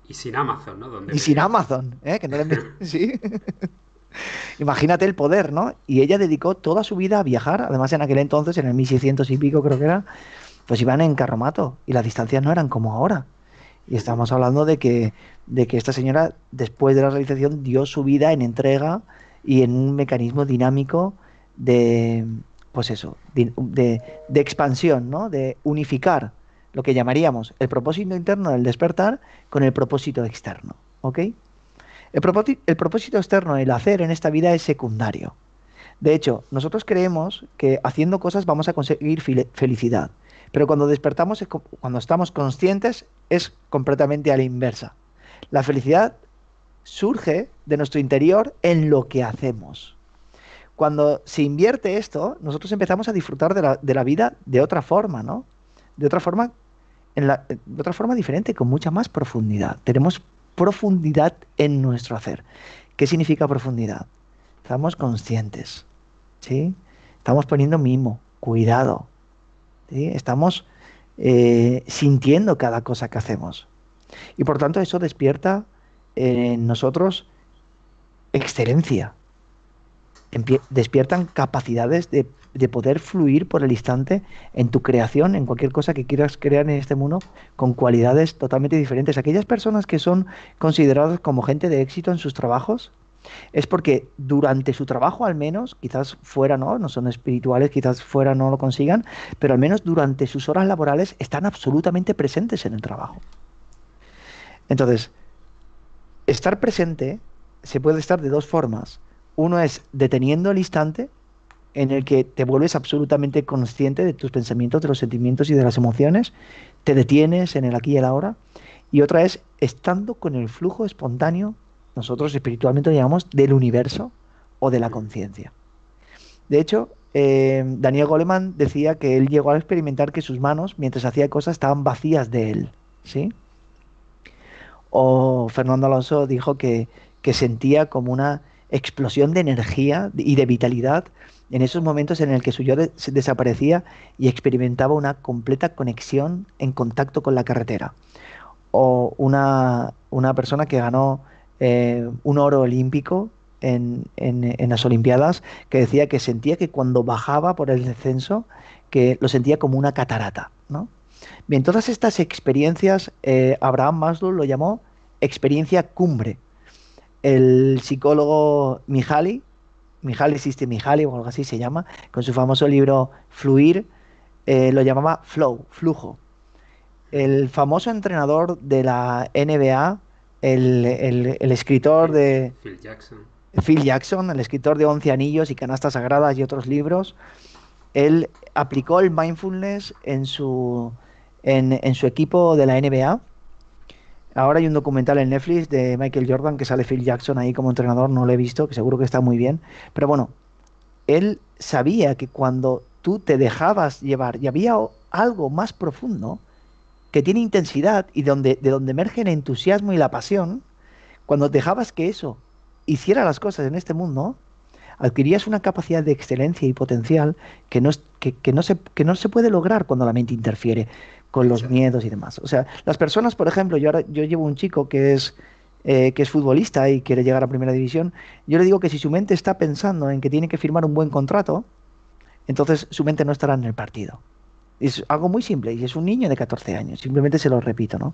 Y sin Amazon, ¿no? Donde Y sin pedir. Amazon, ¿eh? Que no le sí. Imagínate el poder, ¿no? Y ella dedicó toda su vida a viajar. Además, en aquel entonces, en el 1600 y pico creo que era, pues iban en carromato. Y las distancias no eran como ahora. Y estamos hablando de que esta señora, después de la realización, dio su vida en entrega y en un mecanismo dinámico de, pues eso, de expansión, ¿no? De unificar lo que llamaríamos el propósito interno del despertar con el propósito externo, ¿ok? El propósito externo, el hacer en esta vida es secundario. De hecho, nosotros creemos que haciendo cosas vamos a conseguir felicidad, pero cuando despertamos, cuando estamos conscientes, es completamente a la inversa. La felicidad surge de nuestro interior en lo que hacemos. Cuando se invierte esto, nosotros empezamos a disfrutar de la vida de otra forma, ¿no? De otra forma, de otra forma diferente, con mucha más profundidad. Tenemos profundidad en nuestro hacer. ¿Qué significa profundidad? Estamos conscientes, ¿sí? Estamos poniendo mimo, cuidado, ¿sí? Estamos sintiendo cada cosa que hacemos. Y por tanto eso despierta en nosotros excelencia, despiertan capacidades de poder fluir por el instante en tu creación, en cualquier cosa que quieras crear en este mundo, con cualidades totalmente diferentes. Aquellas personas que son consideradas como gente de éxito en sus trabajos, es porque durante su trabajo al menos, quizás fuera no son espirituales, quizás fuera no lo consigan, pero al menos durante sus horas laborales están absolutamente presentes en el trabajo. Entonces, estar presente se puede estar de dos formas. Uno es deteniendo el instante en el que te vuelves absolutamente consciente de tus pensamientos, de los sentimientos y de las emociones, te detienes en el aquí y el ahora. Y otra es estando con el flujo espontáneo, nosotros espiritualmente lo llamamos del universo o de la conciencia. De hecho, Daniel Goleman decía que él llegó a experimentar que sus manos, mientras hacía cosas, estaban vacías de él, ¿sí? O Fernando Alonso dijo que sentía como una explosión de energía y de vitalidad en esos momentos en el que su yo desaparecía y experimentaba una completa conexión en contacto con la carretera. O una persona que ganó un oro olímpico en las Olimpiadas, que decía que sentía que cuando bajaba por el descenso, que lo sentía como una catarata, ¿no? Bien, todas estas experiencias, Abraham Maslow lo llamó experiencia cumbre. El psicólogo Mihaly Csikszentmihalyi o algo así se llama, con su famoso libro Fluir, lo llamaba flow, flujo. El famoso entrenador de la NBA, el escritor Phil, de Phil Jackson. Phil Jackson, el escritor de Once Anillos y Canastas Sagradas y otros libros, él aplicó el mindfulness en su equipo de la NBA. Ahora hay un documental en Netflix de Michael Jordan que sale Phil Jackson ahí como entrenador, no lo he visto, que seguro que está muy bien. Pero bueno, él sabía que cuando tú te dejabas llevar y había algo más profundo que tiene intensidad y de donde emerge el entusiasmo y la pasión, cuando dejabas que eso hiciera las cosas en este mundo, adquirías una capacidad de excelencia y potencial que no se puede lograr cuando la mente interfiere con los Exacto. miedos y demás. O sea, las personas, por ejemplo, yo llevo un chico que es futbolista y quiere llegar a primera división, yo le digo que si su mente está pensando en que tiene que firmar un buen contrato, entonces su mente no estará en el partido. Es algo muy simple y es un niño de 14 años, simplemente se lo repito, ¿no?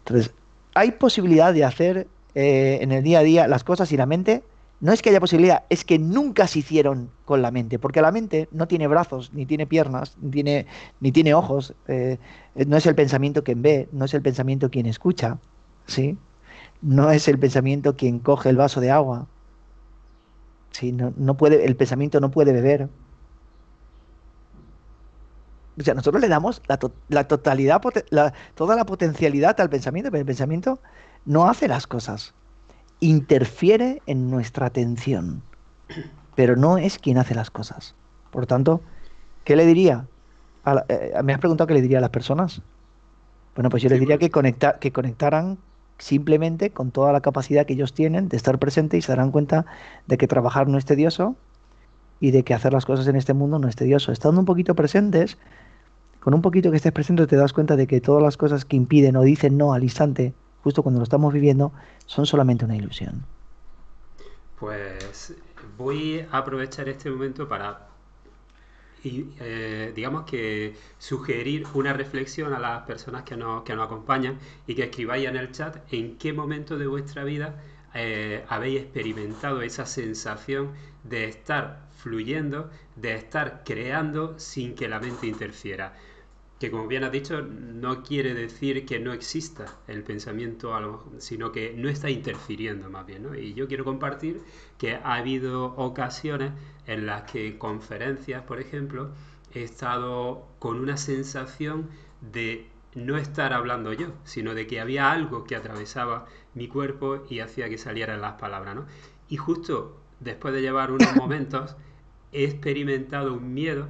Entonces, hay posibilidad de hacer en el día a día las cosas y la mente, no es que haya posibilidad, es que nunca se hicieron con la mente, porque la mente no tiene brazos, ni tiene piernas, ni tiene ojos, no es el pensamiento quien ve, no es el pensamiento quien escucha, ¿sí? No es el pensamiento quien coge el vaso de agua, ¿sí? No puede, el pensamiento no puede beber. O sea, nosotros le damos la totalidad, toda la potencialidad al pensamiento, pero el pensamiento no hace las cosas. Interfiere en nuestra atención, pero no es quien hace las cosas. Por tanto, ¿qué le diría? Me has preguntado qué le diría a las personas. Bueno, pues yo les Sí, diría pues, que conectaran simplemente con toda la capacidad que ellos tienen de estar presente y se darán cuenta de que trabajar no es tedioso y de que hacer las cosas en este mundo no es tedioso. Estando un poquito presentes, con un poquito que estés presente te das cuenta de que todas las cosas que impiden o dicen no al instante, justo cuando lo estamos viviendo, son solamente una ilusión. pues voy a aprovechar este momento para Y digamos que sugerir una reflexión a las personas que nos acompañan y que escribáis en el chat en qué momento de vuestra vida habéis experimentado esa sensación de estar fluyendo, de estar creando sin que la mente interfiera. Que como bien has dicho, no quiere decir que no exista el pensamiento, sino que no está interfiriendo más bien, ¿no? Y yo quiero compartir que ha habido ocasiones en las que en conferencias, por ejemplo, he estado con una sensación de no estar hablando yo, sino de que había algo que atravesaba mi cuerpo y hacía que salieran las palabras, ¿no? Y justo después de llevar unos momentos, he experimentado un miedo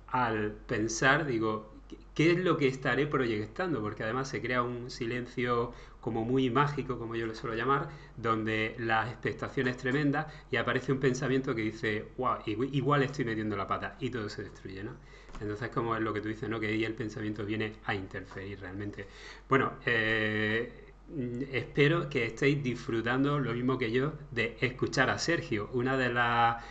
al pensar, digo, ¿qué es lo que estaré proyectando? Porque además se crea un silencio como muy mágico, como yo lo suelo llamar, donde la expectación es tremenda y aparece un pensamiento que dice, wow, igual estoy metiendo la pata y todo se destruye, ¿no? Entonces, como es lo que tú dices, ¿no? Que ahí el pensamiento viene a interferir realmente. Bueno, espero que estéis disfrutando lo mismo que yo de escuchar a Sergio. Una de las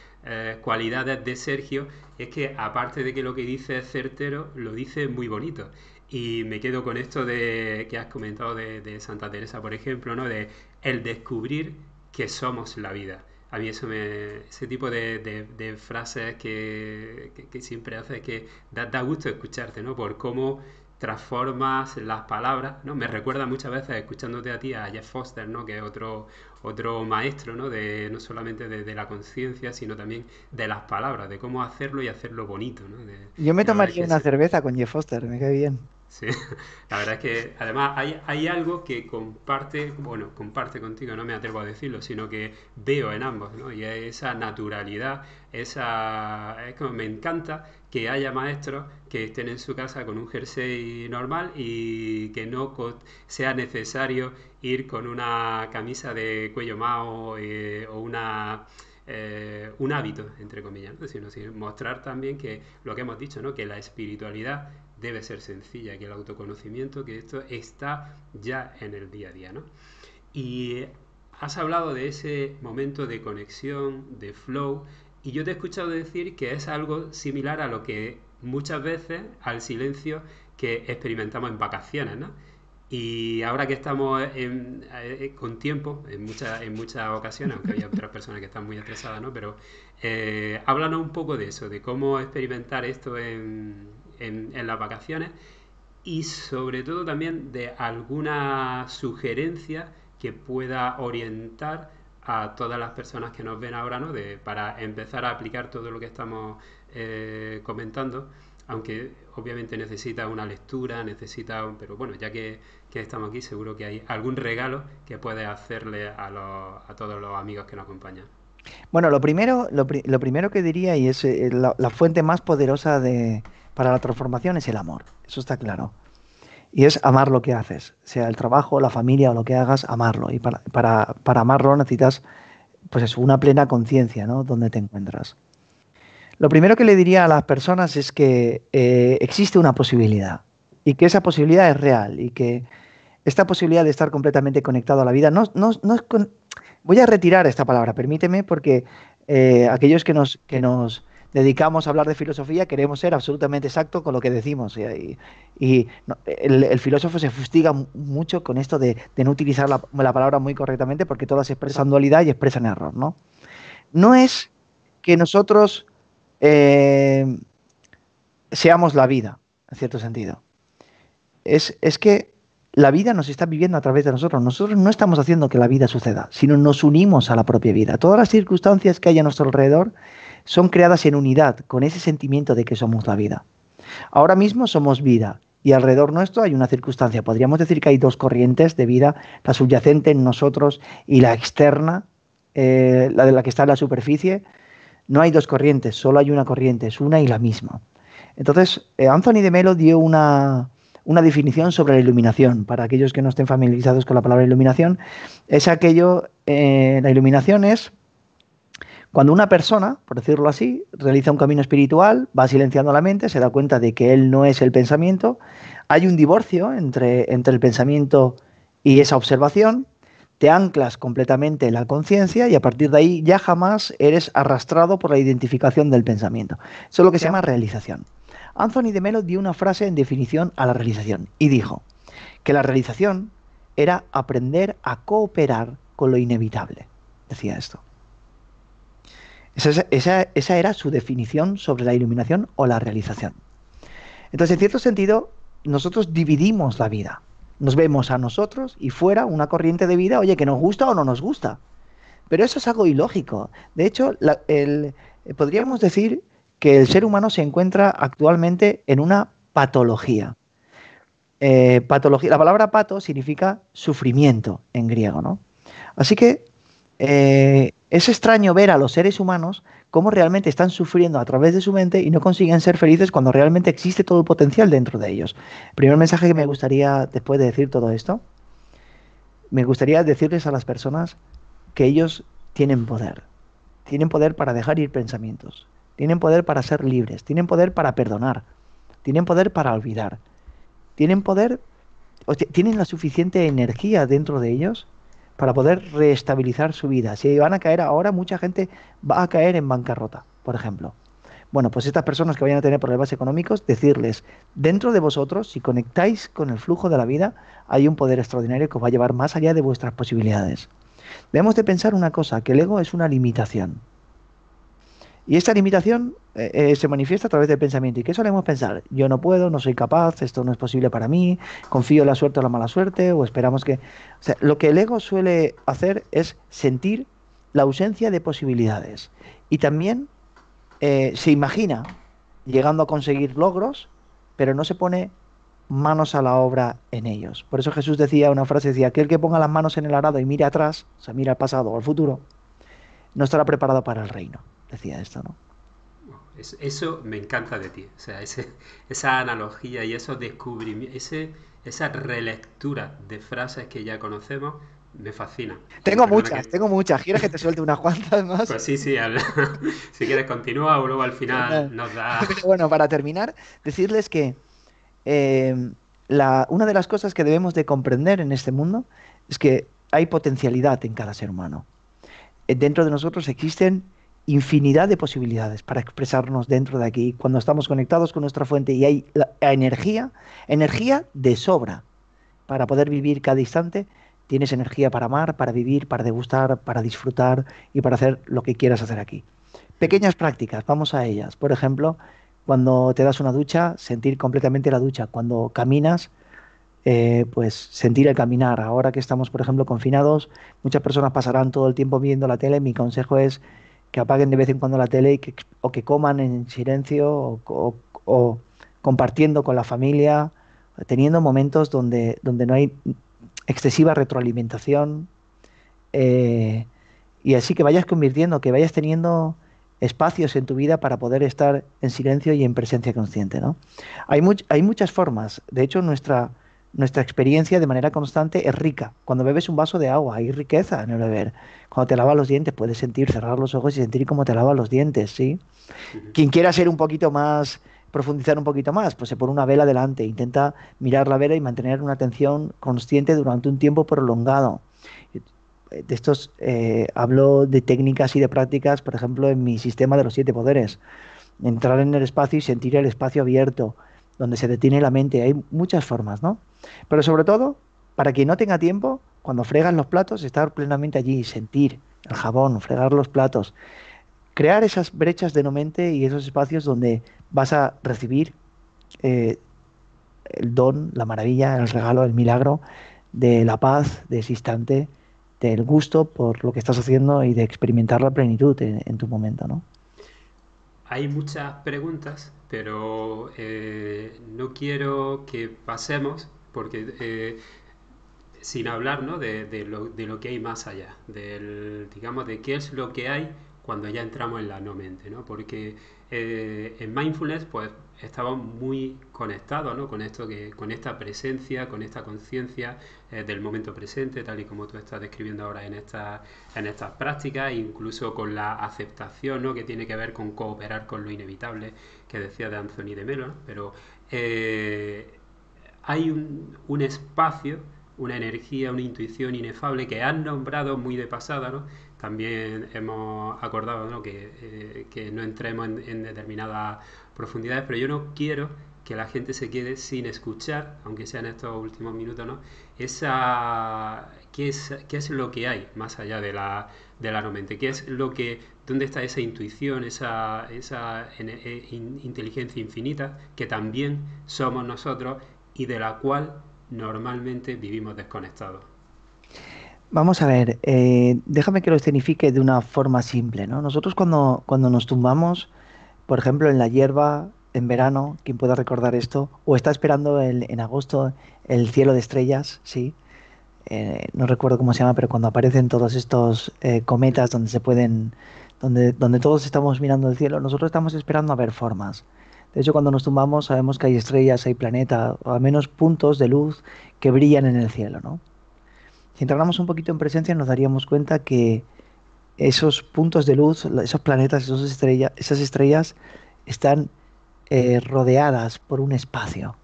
cualidades de Sergio es que aparte de que lo que dice es certero, lo dice muy bonito. Y me quedo con esto de que has comentado de Santa Teresa, por ejemplo, ¿no? De el descubrir que somos la vida. A mí ese tipo de frases que siempre hace que da gusto escucharte, ¿no? Por cómo transformas las palabras, ¿no? Me recuerda muchas veces escuchándote a ti a Jeff Foster, ¿no? Que es otro maestro, ¿no? De, no solamente de la conciencia, sino también de las palabras, de cómo hacerlo y hacerlo bonito, ¿no? Yo me Y la verdad es tomaría que una cerveza con Jeff Foster, me cae bien. sí, la verdad es que además hay algo que comparte, bueno, comparte contigo, no me atrevo a decirlo, sino que veo en ambos, ¿no? Y es esa naturalidad, es como me encanta que haya maestros que estén en su casa con un jersey normal y que no sea necesario ir con una camisa de cuello mao o un hábito, entre comillas, ¿no? Sino mostrar también que lo que hemos dicho, ¿no? Que la espiritualidad debe ser sencilla, que el autoconocimiento, que esto está ya en el día a día, ¿no? Y has hablado de ese momento de conexión, de flow, y yo te he escuchado decir que es algo similar a lo que muchas veces, al silencio que experimentamos en vacaciones, ¿no? Y ahora que estamos con tiempo, en muchas ocasiones, aunque hay otras personas que están muy estresadas, ¿no? Pero háblanos un poco de eso, de cómo experimentar esto en las vacaciones y sobre todo también de alguna sugerencia que pueda orientar a todas las personas que nos ven ahora, ¿no? Para empezar a aplicar todo lo que estamos comentando, aunque obviamente necesita una lectura, pero bueno, ya que estamos aquí, seguro que hay algún regalo que puedes hacerle a todos los amigos que nos acompañan. Bueno, lo primero que diría, y es la fuente más poderosa para la transformación, es el amor. Eso está claro. Y es amar lo que haces, sea el trabajo, la familia o lo que hagas, amarlo. Y para amarlo necesitas, pues eso, una plena conciencia, ¿no? Donde te encuentras. Lo primero que le diría a las personas es que existe una posibilidad y que esa posibilidad es real y que esta posibilidad de estar completamente conectado a la vida no es voy a retirar esta palabra, permíteme, porque aquellos que nos dedicamos a hablar de filosofía queremos ser absolutamente exactos con lo que decimos. El filósofo se fustiga mucho con esto de no utilizar la palabra muy correctamente porque todas expresan dualidad y expresan error, ¿no? No es que nosotros eh, seamos la vida, en cierto sentido. Es que la vida nos está viviendo a través de nosotros. Nosotros no estamos haciendo que la vida suceda, sino nos unimos a la propia vida. Todas las circunstancias que hay a nuestro alrededor son creadas en unidad, con ese sentimiento de que somos la vida. Ahora mismo somos vida y alrededor nuestro hay una circunstancia. Podríamos decir que hay dos corrientes de vida, la subyacente en nosotros y la externa, la de la que está en la superficie. No hay dos corrientes, solo hay una corriente, es una y la misma. Entonces, Anthony de Melo dio una definición sobre la iluminación. Para aquellos que no estén familiarizados con la palabra iluminación, la iluminación es cuando una persona, por decirlo así, realiza un camino espiritual, va silenciando la mente, se da cuenta de que él no es el pensamiento, hay un divorcio entre el pensamiento y esa observación, te anclas completamente en la conciencia y a partir de ahí ya jamás eres arrastrado por la identificación del pensamiento. Eso es lo que se llama realización. Anthony de Melo dio una frase en definición a la realización y dijo que la realización era aprender a cooperar con lo inevitable. Decía esto. Esa era su definición sobre la iluminación o la realización. Entonces, en cierto sentido, nosotros dividimos la vida. Nos vemos a nosotros y fuera una corriente de vida, oye, que nos gusta o no nos gusta. Pero eso es algo ilógico. De hecho, podríamos decir que el ser humano se encuentra actualmente en una patología. Patología. La palabra pato significa sufrimiento en griego, ¿no? Así que es extraño ver a los seres humanos cómo realmente están sufriendo a través de su mente y no consiguen ser felices cuando realmente existe todo el potencial dentro de ellos. El primer mensaje que me gustaría, después de decir todo esto, me gustaría decirles a las personas que ellos tienen poder. Tienen poder para dejar ir pensamientos. Tienen poder para ser libres. Tienen poder para perdonar. Tienen poder para olvidar. Tienen poder, tienen la suficiente energía dentro de ellos para poder reestabilizar su vida. Si van a caer ahora, mucha gente va a caer en bancarrota, por ejemplo. Bueno, pues estas personas que vayan a tener problemas económicos, decirles, dentro de vosotros, si conectáis con el flujo de la vida, hay un poder extraordinario que os va a llevar más allá de vuestras posibilidades. Debemos de pensar una cosa, que el ego es una limitación. Y esta limitación se manifiesta a través del pensamiento. ¿Y qué solemos pensar? Yo no puedo, no soy capaz, esto no es posible para mí, confío en la suerte o la mala suerte, o esperamos que... O sea, lo que el ego suele hacer es sentir la ausencia de posibilidades. Y también se imagina llegando a conseguir logros, pero no se pone manos a la obra en ellos. Por eso Jesús decía una frase, decía, aquel que ponga las manos en el arado y mire atrás, o sea, mira al pasado o al futuro, no estará preparado para el reino. Decía esto, ¿no? Eso me encanta de ti, o sea, esa analogía y esos descubrimientos, esa relectura de frases que ya conocemos, me fascina. Y Tengo perdona muchas, que... tengo muchas. ¿Quieres que te suelte unas cuantas más? Pues sí, sí, si quieres continúa o luego al final No. nos da... Pero bueno, para terminar, decirles que eh, una de las cosas que debemos de comprender en este mundo es que hay potencialidad en cada ser humano. Dentro de nosotros existen infinidad de posibilidades para expresarnos dentro de aquí. Cuando estamos conectados con nuestra fuente y hay la energía, energía de sobra para poder vivir cada instante, tienes energía para amar, para vivir, para degustar, para disfrutar y para hacer lo que quieras hacer aquí. Pequeñas prácticas, vamos a ellas. Por ejemplo, cuando te das una ducha, sentir completamente la ducha. Cuando caminas, pues sentir el caminar. Ahora que estamos, por ejemplo, confinados, muchas personas pasarán todo el tiempo viendo la tele. Mi consejo es que apaguen de vez en cuando la tele o que coman en silencio o compartiendo con la familia, teniendo momentos donde no hay excesiva retroalimentación. eh, y así que vayas convirtiendo, que vayas teniendo espacios en tu vida para poder estar en silencio y en presencia consciente, ¿no? Hay muchas formas. De hecho, nuestra experiencia de manera constante es rica. Cuando bebes un vaso de agua, hay riqueza en el beber. Cuando te lavas los dientes, puedes sentir, cerrar los ojos y sentir cómo te lavas los dientes, ¿sí? Quien quiera ser un poquito más, profundizar un poquito más, pues se pone una vela delante, intenta mirar la vela y mantener una atención consciente durante un tiempo prolongado. De estos hablo de técnicas y de prácticas, por ejemplo, en mi sistema de los 7 poderes. Entrar en el espacio y sentir el espacio abierto, donde se detiene la mente. Hay muchas formas, ¿no? Pero sobre todo, para quien no tenga tiempo, cuando fregas los platos, estar plenamente allí, sentir el jabón, fregar los platos, crear esas brechas de no mente y esos espacios donde vas a recibir eh, el don, la maravilla, el regalo, el milagro de la paz de ese instante, del gusto por lo que estás haciendo y de experimentar la plenitud en tu momento, ¿no? Hay muchas preguntas, pero no quiero que pasemos, porque sin hablar, ¿no? de lo que hay más allá, digamos, de qué es lo que hay cuando ya entramos en la no mente, ¿no? Porque en mindfulness, pues, estamos muy conectados, ¿no? Con esto con esta presencia, con esta conciencia del momento presente, tal y como tú estás describiendo ahora en estas prácticas, incluso con la aceptación, ¿no? Que tiene que ver con cooperar con lo inevitable, que decía de Anthony de Melo, ¿no? Pero hay un espacio una energía, una intuición inefable que has nombrado muy de pasada, ¿no? También hemos acordado, ¿no? Que no entremos en determinadas profundidades, pero yo no quiero que la gente se quede sin escuchar, aunque sea en estos últimos minutos, ¿no? ¿Qué es lo que hay más allá de la no mente? ¿Qué es lo que, dónde está esa intuición, inteligencia infinita que también somos nosotros y de la cual normalmente vivimos desconectados? Vamos a ver, déjame que lo escenifique de una forma simple, ¿no? Nosotros cuando nos tumbamos, por ejemplo, en la hierba, en verano, quien pueda recordar esto, o está esperando en agosto el cielo de estrellas, sí, no recuerdo cómo se llama, pero cuando aparecen todos estos cometas donde se pueden, donde todos estamos mirando el cielo, nosotros estamos esperando a ver formas. De hecho, cuando nos tumbamos sabemos que hay estrellas, hay planetas, o al menos puntos de luz que brillan en el cielo, ¿no? Si entráramos un poquito en presencia nos daríamos cuenta que esos puntos de luz, esos planetas, esas estrellas están rodeadas por un espacio.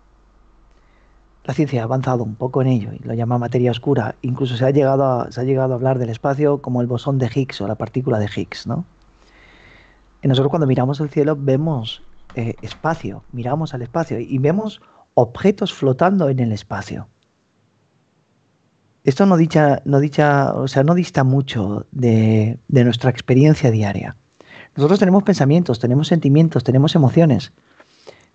La ciencia ha avanzado un poco en ello y lo llama materia oscura. Incluso se ha llegado a hablar del espacio como el bosón de Higgs o la partícula de Higgs, ¿no? Y nosotros cuando miramos el cielo vemos espacio, miramos al espacio y vemos objetos flotando en el espacio. Esto o sea, no dista mucho de nuestra experiencia diaria. Nosotros tenemos pensamientos, tenemos sentimientos, tenemos emociones.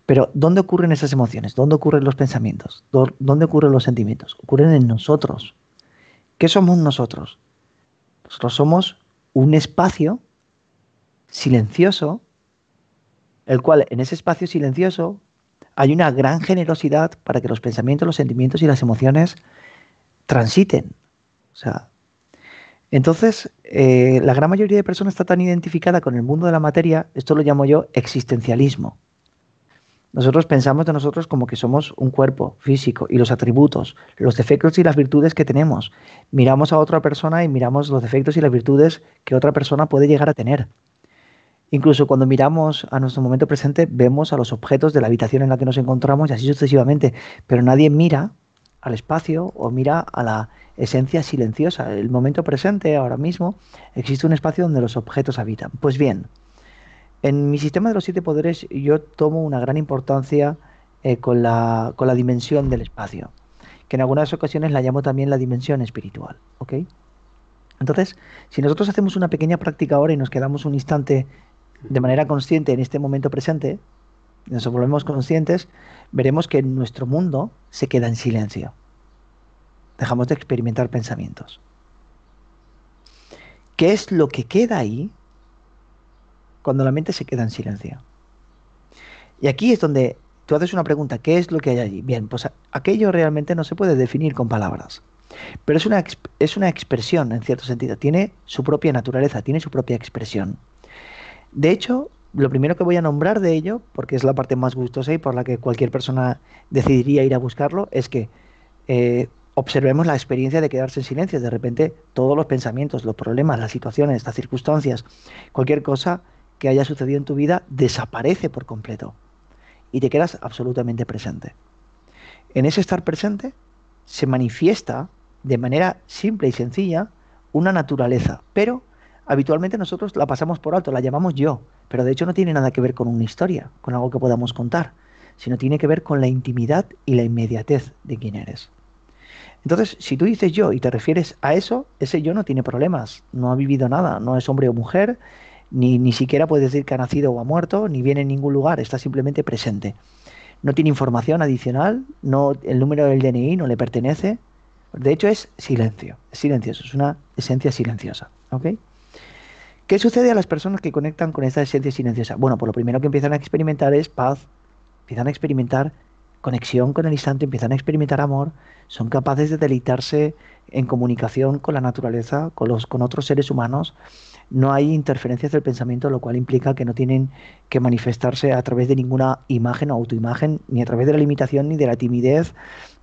Pero ¿dónde ocurren esas emociones? ¿Dónde ocurren los pensamientos? ¿Dónde ocurren los sentimientos? Ocurren en nosotros. ¿Qué somos nosotros? Nosotros somos un espacio silencioso, el cual en ese espacio silencioso hay una gran generosidad para que los pensamientos, los sentimientos y las emociones transiten. O sea, entonces, la gran mayoría de personas está tan identificada con el mundo de la materia, esto lo llamo yo existencialismo. Nosotros pensamos de nosotros como que somos un cuerpo físico y los atributos, los defectos y las virtudes que tenemos. Miramos a otra persona y miramos los defectos y las virtudes que otra persona puede llegar a tener. Incluso cuando miramos a nuestro momento presente, vemos a los objetos de la habitación en la que nos encontramos y así sucesivamente. Pero nadie mira al espacio o mira a la esencia silenciosa. El momento presente, ahora mismo, existe un espacio donde los objetos habitan. Pues bien, en mi sistema de los siete poderes yo tomo una gran importancia con la dimensión del espacio, que en algunas ocasiones la llamo también la dimensión espiritual, ¿ok? Entonces, si nosotros hacemos una pequeña práctica ahora y nos quedamos un instante de Ujú. manera consciente en este momento presente, nos volvemos conscientes, veremos que nuestro mundo se queda en silencio. Dejamos de experimentar pensamientos. ¿Qué es lo que queda ahí cuando la mente se queda en silencio? Y aquí es donde tú haces una pregunta, ¿qué es lo que hay allí? Bien, pues aquello realmente no se puede definir con palabras, pero es una expresión en cierto sentido, tiene su propia naturaleza, tiene su propia expresión. De hecho, lo primero que voy a nombrar de ello, porque es la parte más gustosa y por la que cualquier persona decidiría ir a buscarlo, es que observemos la experiencia de quedarse en silencio. De repente, todos los pensamientos, los problemas, las situaciones, las circunstancias, cualquier cosa que haya sucedido en tu vida desaparece por completo y te quedas absolutamente presente. En ese estar presente se manifiesta de manera simple y sencilla una naturaleza, pero habitualmente nosotros la pasamos por alto, la llamamos yo, pero de hecho no tiene nada que ver con una historia, con algo que podamos contar, sino tiene que ver con la intimidad y la inmediatez de quién eres. Entonces, si tú dices yo y te refieres a eso, ese yo no tiene problemas, no ha vivido nada, no es hombre o mujer, ni siquiera puede decir que ha nacido o ha muerto, ni viene en ningún lugar, está simplemente presente. No tiene información adicional, no, el número del DNI no le pertenece. De hecho, es silencioso, es una esencia silenciosa. ¿Ok? ¿Qué sucede a las personas que conectan con esta esencia silenciosa? Bueno, pues lo primero que empiezan a experimentar es paz, empiezan a experimentar conexión con el instante, empiezan a experimentar amor, son capaces de deleitarse en comunicación con la naturaleza, con otros seres humanos. No hay interferencias del pensamiento, lo cual implica que no tienen que manifestarse a través de ninguna imagen o autoimagen, ni a través de la limitación, ni de la timidez,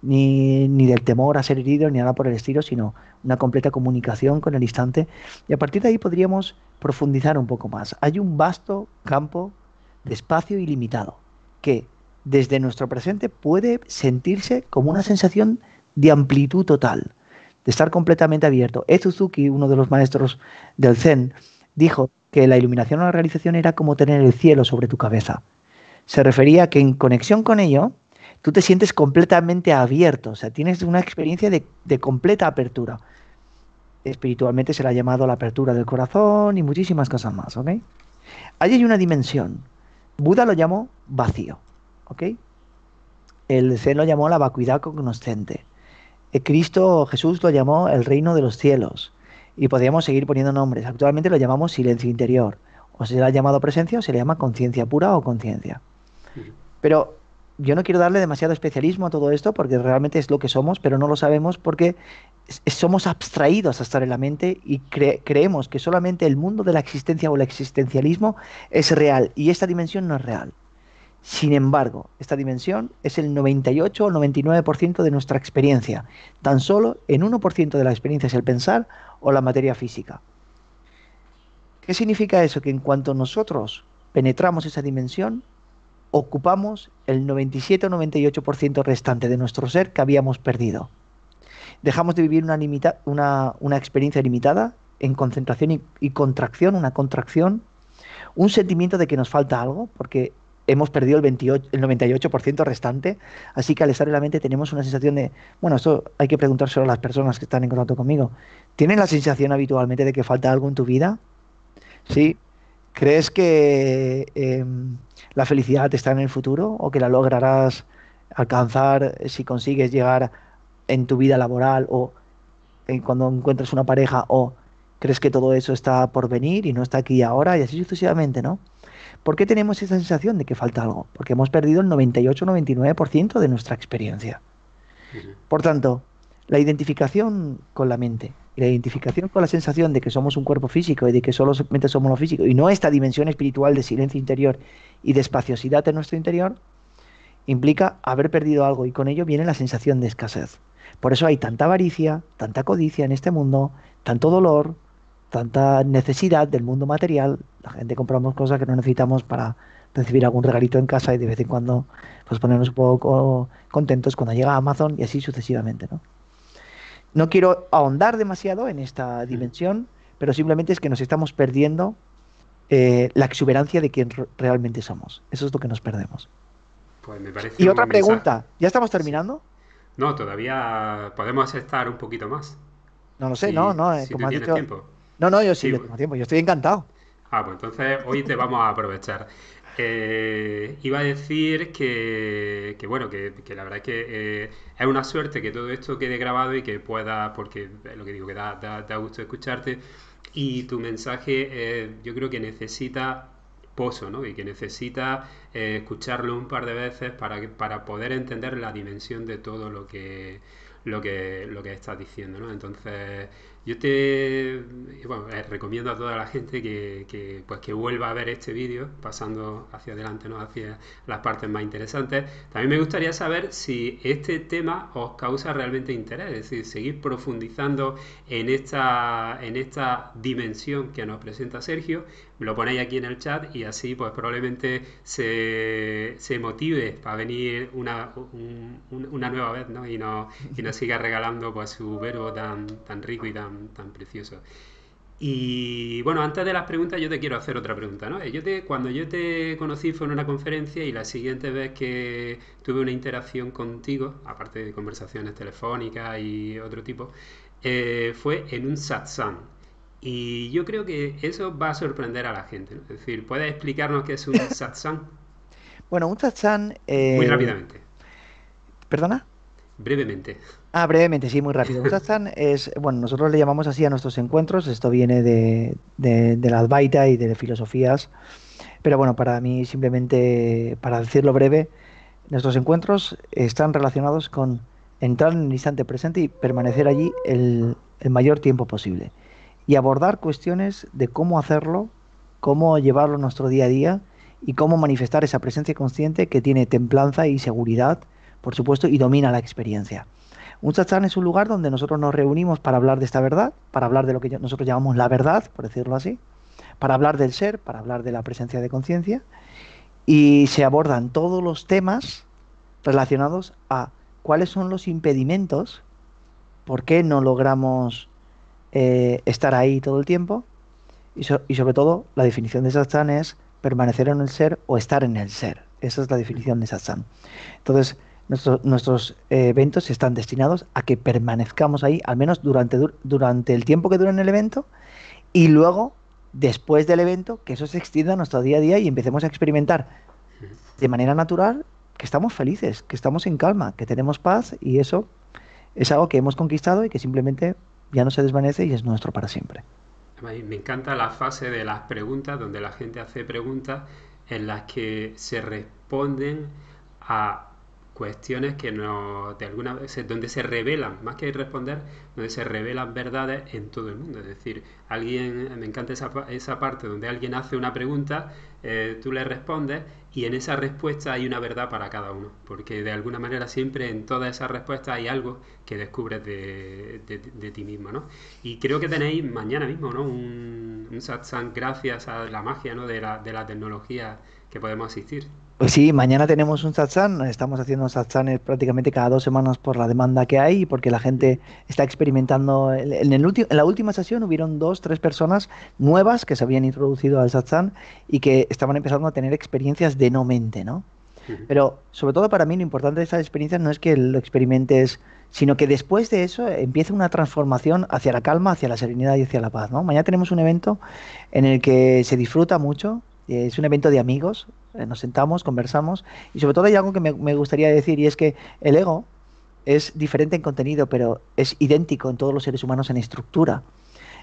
ni del temor a ser herido, ni nada por el estilo, sino una completa comunicación con el instante. Y a partir de ahí podríamos profundizar un poco más. Hay un vasto campo de espacio ilimitado que desde nuestro presente puede sentirse como una sensación de amplitud total, de estar completamente abierto. Suzuki, uno de los maestros del Zen, dijo que la iluminación o la realización era como tener el cielo sobre tu cabeza. Se refería a que en conexión con ello, tú te sientes completamente abierto, o sea, tienes una experiencia de completa apertura. Espiritualmente se le ha llamado la apertura del corazón y muchísimas cosas más, ¿ok? Ahí hay una dimensión. Buda lo llamó vacío, ¿ok? El Zen lo llamó la vacuidad cognoscente. Cristo, Jesús lo llamó el reino de los cielos. Y podríamos seguir poniendo nombres. Actualmente lo llamamos silencio interior. O se le ha llamado presencia o se le llama conciencia pura o conciencia. Ujú. Pero yo no quiero darle demasiado especialismo a todo esto porque realmente es lo que somos, pero no lo sabemos porque somos abstraídos a estar en la mente y creemos que solamente el mundo de la existencia o el existencialismo es real y esta dimensión no es real. Sin embargo, esta dimensión es el 98 o 99% de nuestra experiencia. Tan solo en 1% de la experiencia es el pensar o la materia física. ¿Qué significa eso? Que en cuanto nosotros penetramos esa dimensión, ocupamos el 97 o 98% restante de nuestro ser que habíamos perdido. Dejamos de vivir una experiencia limitada en concentración y contracción, una contracción, un sentimiento de que nos falta algo, porque hemos perdido el 98% restante, así que al estar en la mente tenemos una sensación de, bueno, esto hay que preguntárselo a las personas que están en contacto conmigo. ¿Tienen la sensación habitualmente de que falta algo en tu vida? ¿Sí? ¿Crees que la felicidad está en el futuro o que la lograrás alcanzar si consigues llegar en tu vida laboral o cuando encuentres una pareja o crees que todo eso está por venir y no está aquí ahora y así sucesivamente, ¿no? ¿Por qué tenemos esa sensación de que falta algo? Porque hemos perdido el 98-99% de nuestra experiencia. Ujú. Por tanto, la identificación con la mente y la identificación con la sensación de que somos un cuerpo físico y de que solamente somos lo físico y no esta dimensión espiritual de silencio interior y de espaciosidad en nuestro interior, implica haber perdido algo y con ello viene la sensación de escasez. Por eso hay tanta avaricia, tanta codicia en este mundo, tanto dolor, tanta necesidad del mundo material. La gente compramos cosas que no necesitamos para recibir algún regalito en casa y de vez en cuando pues ponernos un poco contentos cuando llega Amazon y así sucesivamente, ¿no? No quiero ahondar demasiado en esta Ujú. dimensión, pero simplemente es que nos estamos perdiendo la exuberancia de quien realmente somos. Eso es lo que nos perdemos. Pues me parece Y un otra buen mensaje. pregunta, ¿ya estamos Sí. terminando? No, todavía podemos estar un poquito más. No lo sé, no, Si, no, si como tú has tienes dicho. tiempo. No, no, yo sí Sí. que tengo tiempo, yo estoy encantado. Pues entonces hoy te vamos a aprovechar. Iba a decir que bueno, que la verdad es que es una suerte que todo esto quede grabado y que pueda, porque es lo que digo, que da gusto escucharte. Y tu mensaje yo creo que necesita pozo, ¿no? Y que necesita escucharlo un par de veces para poder entender la dimensión de todo lo que estás diciendo, ¿no? Entonces, yo bueno, recomiendo a toda la gente pues que vuelva a ver este vídeo, pasando hacia adelante, ¿no? Hacia las partes más interesantes. También me gustaría saber si este tema os causa realmente interés, es decir, seguir profundizando en esta dimensión que nos presenta Sergio. Lo ponéis aquí en el chat y así pues probablemente se motive para venir una nueva vez, ¿no? Y nos siga regalando pues su verbo tan rico y tan precioso. Y bueno, antes de las preguntas yo te quiero hacer otra pregunta, ¿no? Cuando yo te conocí fue en una conferencia y la siguiente vez que tuve una interacción contigo, aparte de conversaciones telefónicas y otro tipo, fue en un satsang. Y yo creo que eso va a sorprender a la gente, ¿no? Es decir, ¿puedes explicarnos qué es un satsang? Bueno, un satsang, Muy rápidamente, ¿perdona? brevemente. Brevemente, sí, muy rápido. Un satsang es, bueno, nosotros le llamamos así a nuestros encuentros, esto viene de la Advaita y de filosofías, pero bueno, para mí simplemente, para decirlo breve, nuestros encuentros están relacionados con entrar en el instante presente y permanecer allí el mayor tiempo posible. Y abordar cuestiones de cómo hacerlo, cómo llevarlo a nuestro día a día y cómo manifestar esa presencia consciente que tiene templanza y seguridad, por supuesto, y domina la experiencia. Un satsang es un lugar donde nosotros nos reunimos para hablar de esta verdad, para hablar de lo que nosotros llamamos la verdad, por decirlo así, para hablar del ser, para hablar de la presencia de conciencia, y se abordan todos los temas relacionados a cuáles son los impedimentos por qué no logramos estar ahí todo el tiempo y sobre todo la definición de satsang es permanecer en el ser o estar en el ser. Esa es la definición de satsang. Entonces, nuestros eventos están destinados a que permanezcamos ahí, al menos durante el tiempo que dura en el evento, y luego, después del evento, que eso se extienda a nuestro día a día y empecemos a experimentar de manera natural que estamos felices, que estamos en calma, que tenemos paz, y eso es algo que hemos conquistado y que simplemente ya no se desvanece y es nuestro para siempre. Me encanta la fase de las preguntas, donde la gente hace preguntas en las que se responden a cuestiones que no, de alguna vez, donde se revelan, más que responder, donde se revelan verdades en todo el mundo. Es decir, alguien, me encanta esa parte donde alguien hace una pregunta, tú le respondes y en esa respuesta hay una verdad para cada uno, porque de alguna manera siempre en todas esas respuestas hay algo que descubres de ti mismo, ¿no? Y creo que tenéis mañana mismo, ¿no? Un satsang gracias a la magia, ¿no? De la tecnología que podemos asistir. Pues sí, mañana tenemos un satsang, estamos haciendo satsangs prácticamente cada 2 semanas por la demanda que hay y porque la gente está experimentando. En la última sesión hubieron 2, 3 personas nuevas que se habían introducido al satsang y que estaban empezando a tener experiencias de no mente, ¿no? Ujú. Pero sobre todo para mí lo importante de estas experiencias no es que lo experimentes, sino que después de eso empiece una transformación hacia la calma, hacia la serenidad y hacia la paz, ¿no? Mañana tenemos un evento en el que se disfruta mucho, es un evento de amigos, nos sentamos, conversamos y sobre todo hay algo que me gustaría decir y es que el ego es diferente en contenido, pero es idéntico en todos los seres humanos en estructura.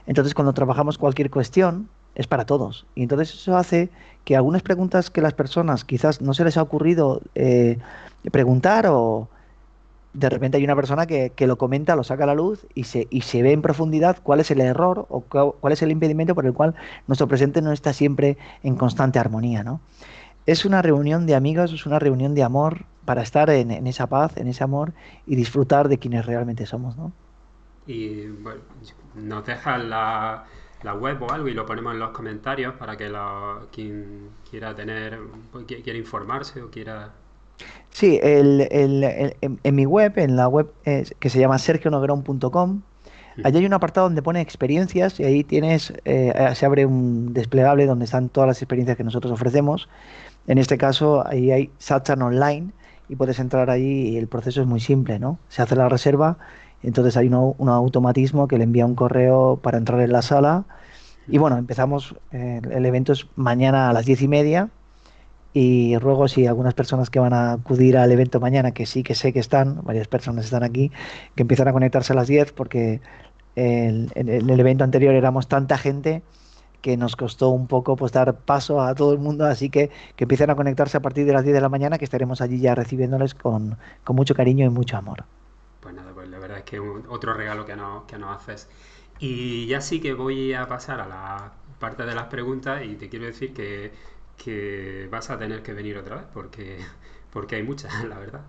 Entonces, cuando trabajamos cualquier cuestión, es para todos. Y entonces eso hace que algunas preguntas que las personas quizás no se les ha ocurrido preguntar o de repente hay una persona que lo comenta, lo saca a la luz y se ve en profundidad cuál es el error o cuál es el impedimento por el cual nuestro presente no está siempre en constante armonía, ¿no? Es una reunión de amigos, es una reunión de amor para estar en esa paz, en ese amor y disfrutar de quienes realmente somos, ¿no? Y bueno, nos dejas la web o algo y lo ponemos en los comentarios para que quien quiera tener, quiera informarse o quiera... Sí, en mi web, en la web que se llama sergionoguerón.com, allí hay un apartado donde pone experiencias y ahí se abre un desplegable donde están todas las experiencias que nosotros ofrecemos. En este caso, ahí hay Satsang Online y puedes entrar allí y el proceso es muy simple, ¿no? Se hace la reserva, entonces hay un automatismo que le envía un correo para entrar en la sala y bueno, empezamos, el evento es mañana a las 10:30 y ruego si algunas personas que van a acudir al evento mañana, que sí que sé que están, varias personas están aquí, que empiezan a conectarse a las 10 porque en el evento anterior éramos tanta gente que nos costó un poco pues dar paso a todo el mundo, así que empiecen a conectarse a partir de las 10 de la mañana, que estaremos allí ya recibiéndoles con mucho cariño y mucho amor. Pues nada, pues la verdad es que otro regalo que nos haces. Y ya sí que voy a pasar a la parte de las preguntas y te quiero decir que vas a tener que venir otra vez porque hay muchas, la verdad.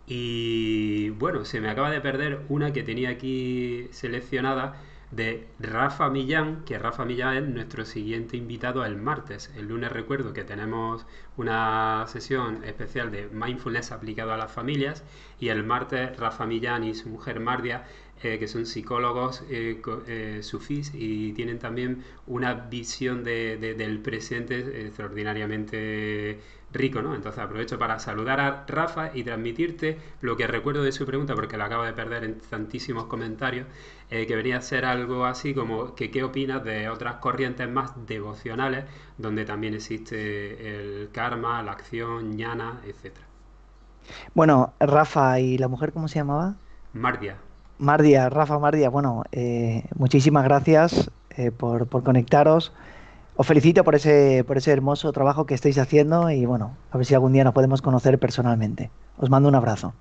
Y bueno, se me acaba de perder una que tenía aquí seleccionada de Rafa Millán, que Rafa Millán es nuestro siguiente invitado el martes. El lunes recuerdo que tenemos una sesión especial de mindfulness aplicado a las familias y el martes Rafa Millán y su mujer Mardia, que son psicólogos sufís y tienen también una visión del presente extraordinariamente rico, ¿no? Entonces aprovecho para saludar a Rafa y transmitirte lo que recuerdo de su pregunta, porque la acabo de perder en tantísimos comentarios, que venía a ser algo así como que qué opinas de otras corrientes más devocionales, donde también existe el karma, la acción, ñana, etcétera. Bueno, Rafa y la mujer, ¿cómo se llamaba? Mardia. Mardia, Rafa Mardia, bueno, muchísimas gracias por conectaros. Os felicito por ese hermoso trabajo que estáis haciendo y bueno, a ver si algún día nos podemos conocer personalmente. Os mando un abrazo.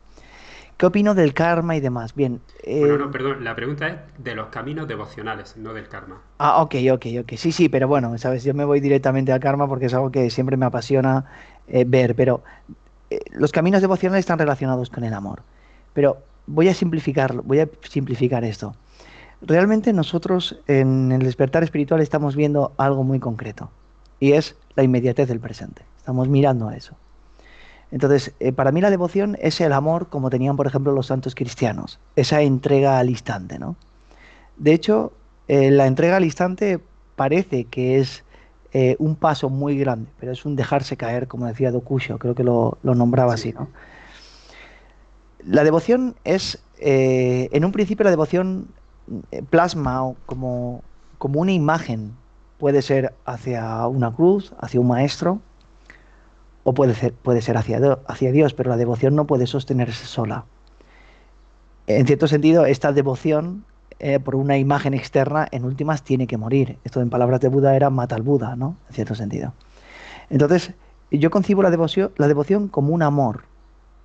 ¿Qué opino del karma y demás? Bien. Bueno, no, perdón, la pregunta es de los caminos devocionales, no del karma. Ok, ok, ok. Sí, sí, pero bueno, sabes, yo me voy directamente al karma porque es algo que siempre me apasiona ver, pero los caminos devocionales están relacionados con el amor. Pero voy a simplificar esto. Realmente nosotros en el despertar espiritual estamos viendo algo muy concreto y es la inmediatez del presente. Estamos mirando a eso. Entonces, para mí la devoción es el amor como tenían, por ejemplo, los santos cristianos, esa entrega al instante, ¿no? De hecho, la entrega al instante parece que es un paso muy grande, pero es un dejarse caer, como decía Dokuyo, creo que lo nombraba Sí, así, ¿no? La devoción es, en un principio la devoción plasma como una imagen, puede ser hacia una cruz, hacia un maestro, o puede ser hacia Dios, pero la devoción no puede sostenerse sola. En cierto sentido, esta devoción por una imagen externa, en últimas, tiene que morir. Esto en palabras de Buda era mata al Buda, ¿no? En cierto sentido. Entonces, yo concibo la devoción como un amor,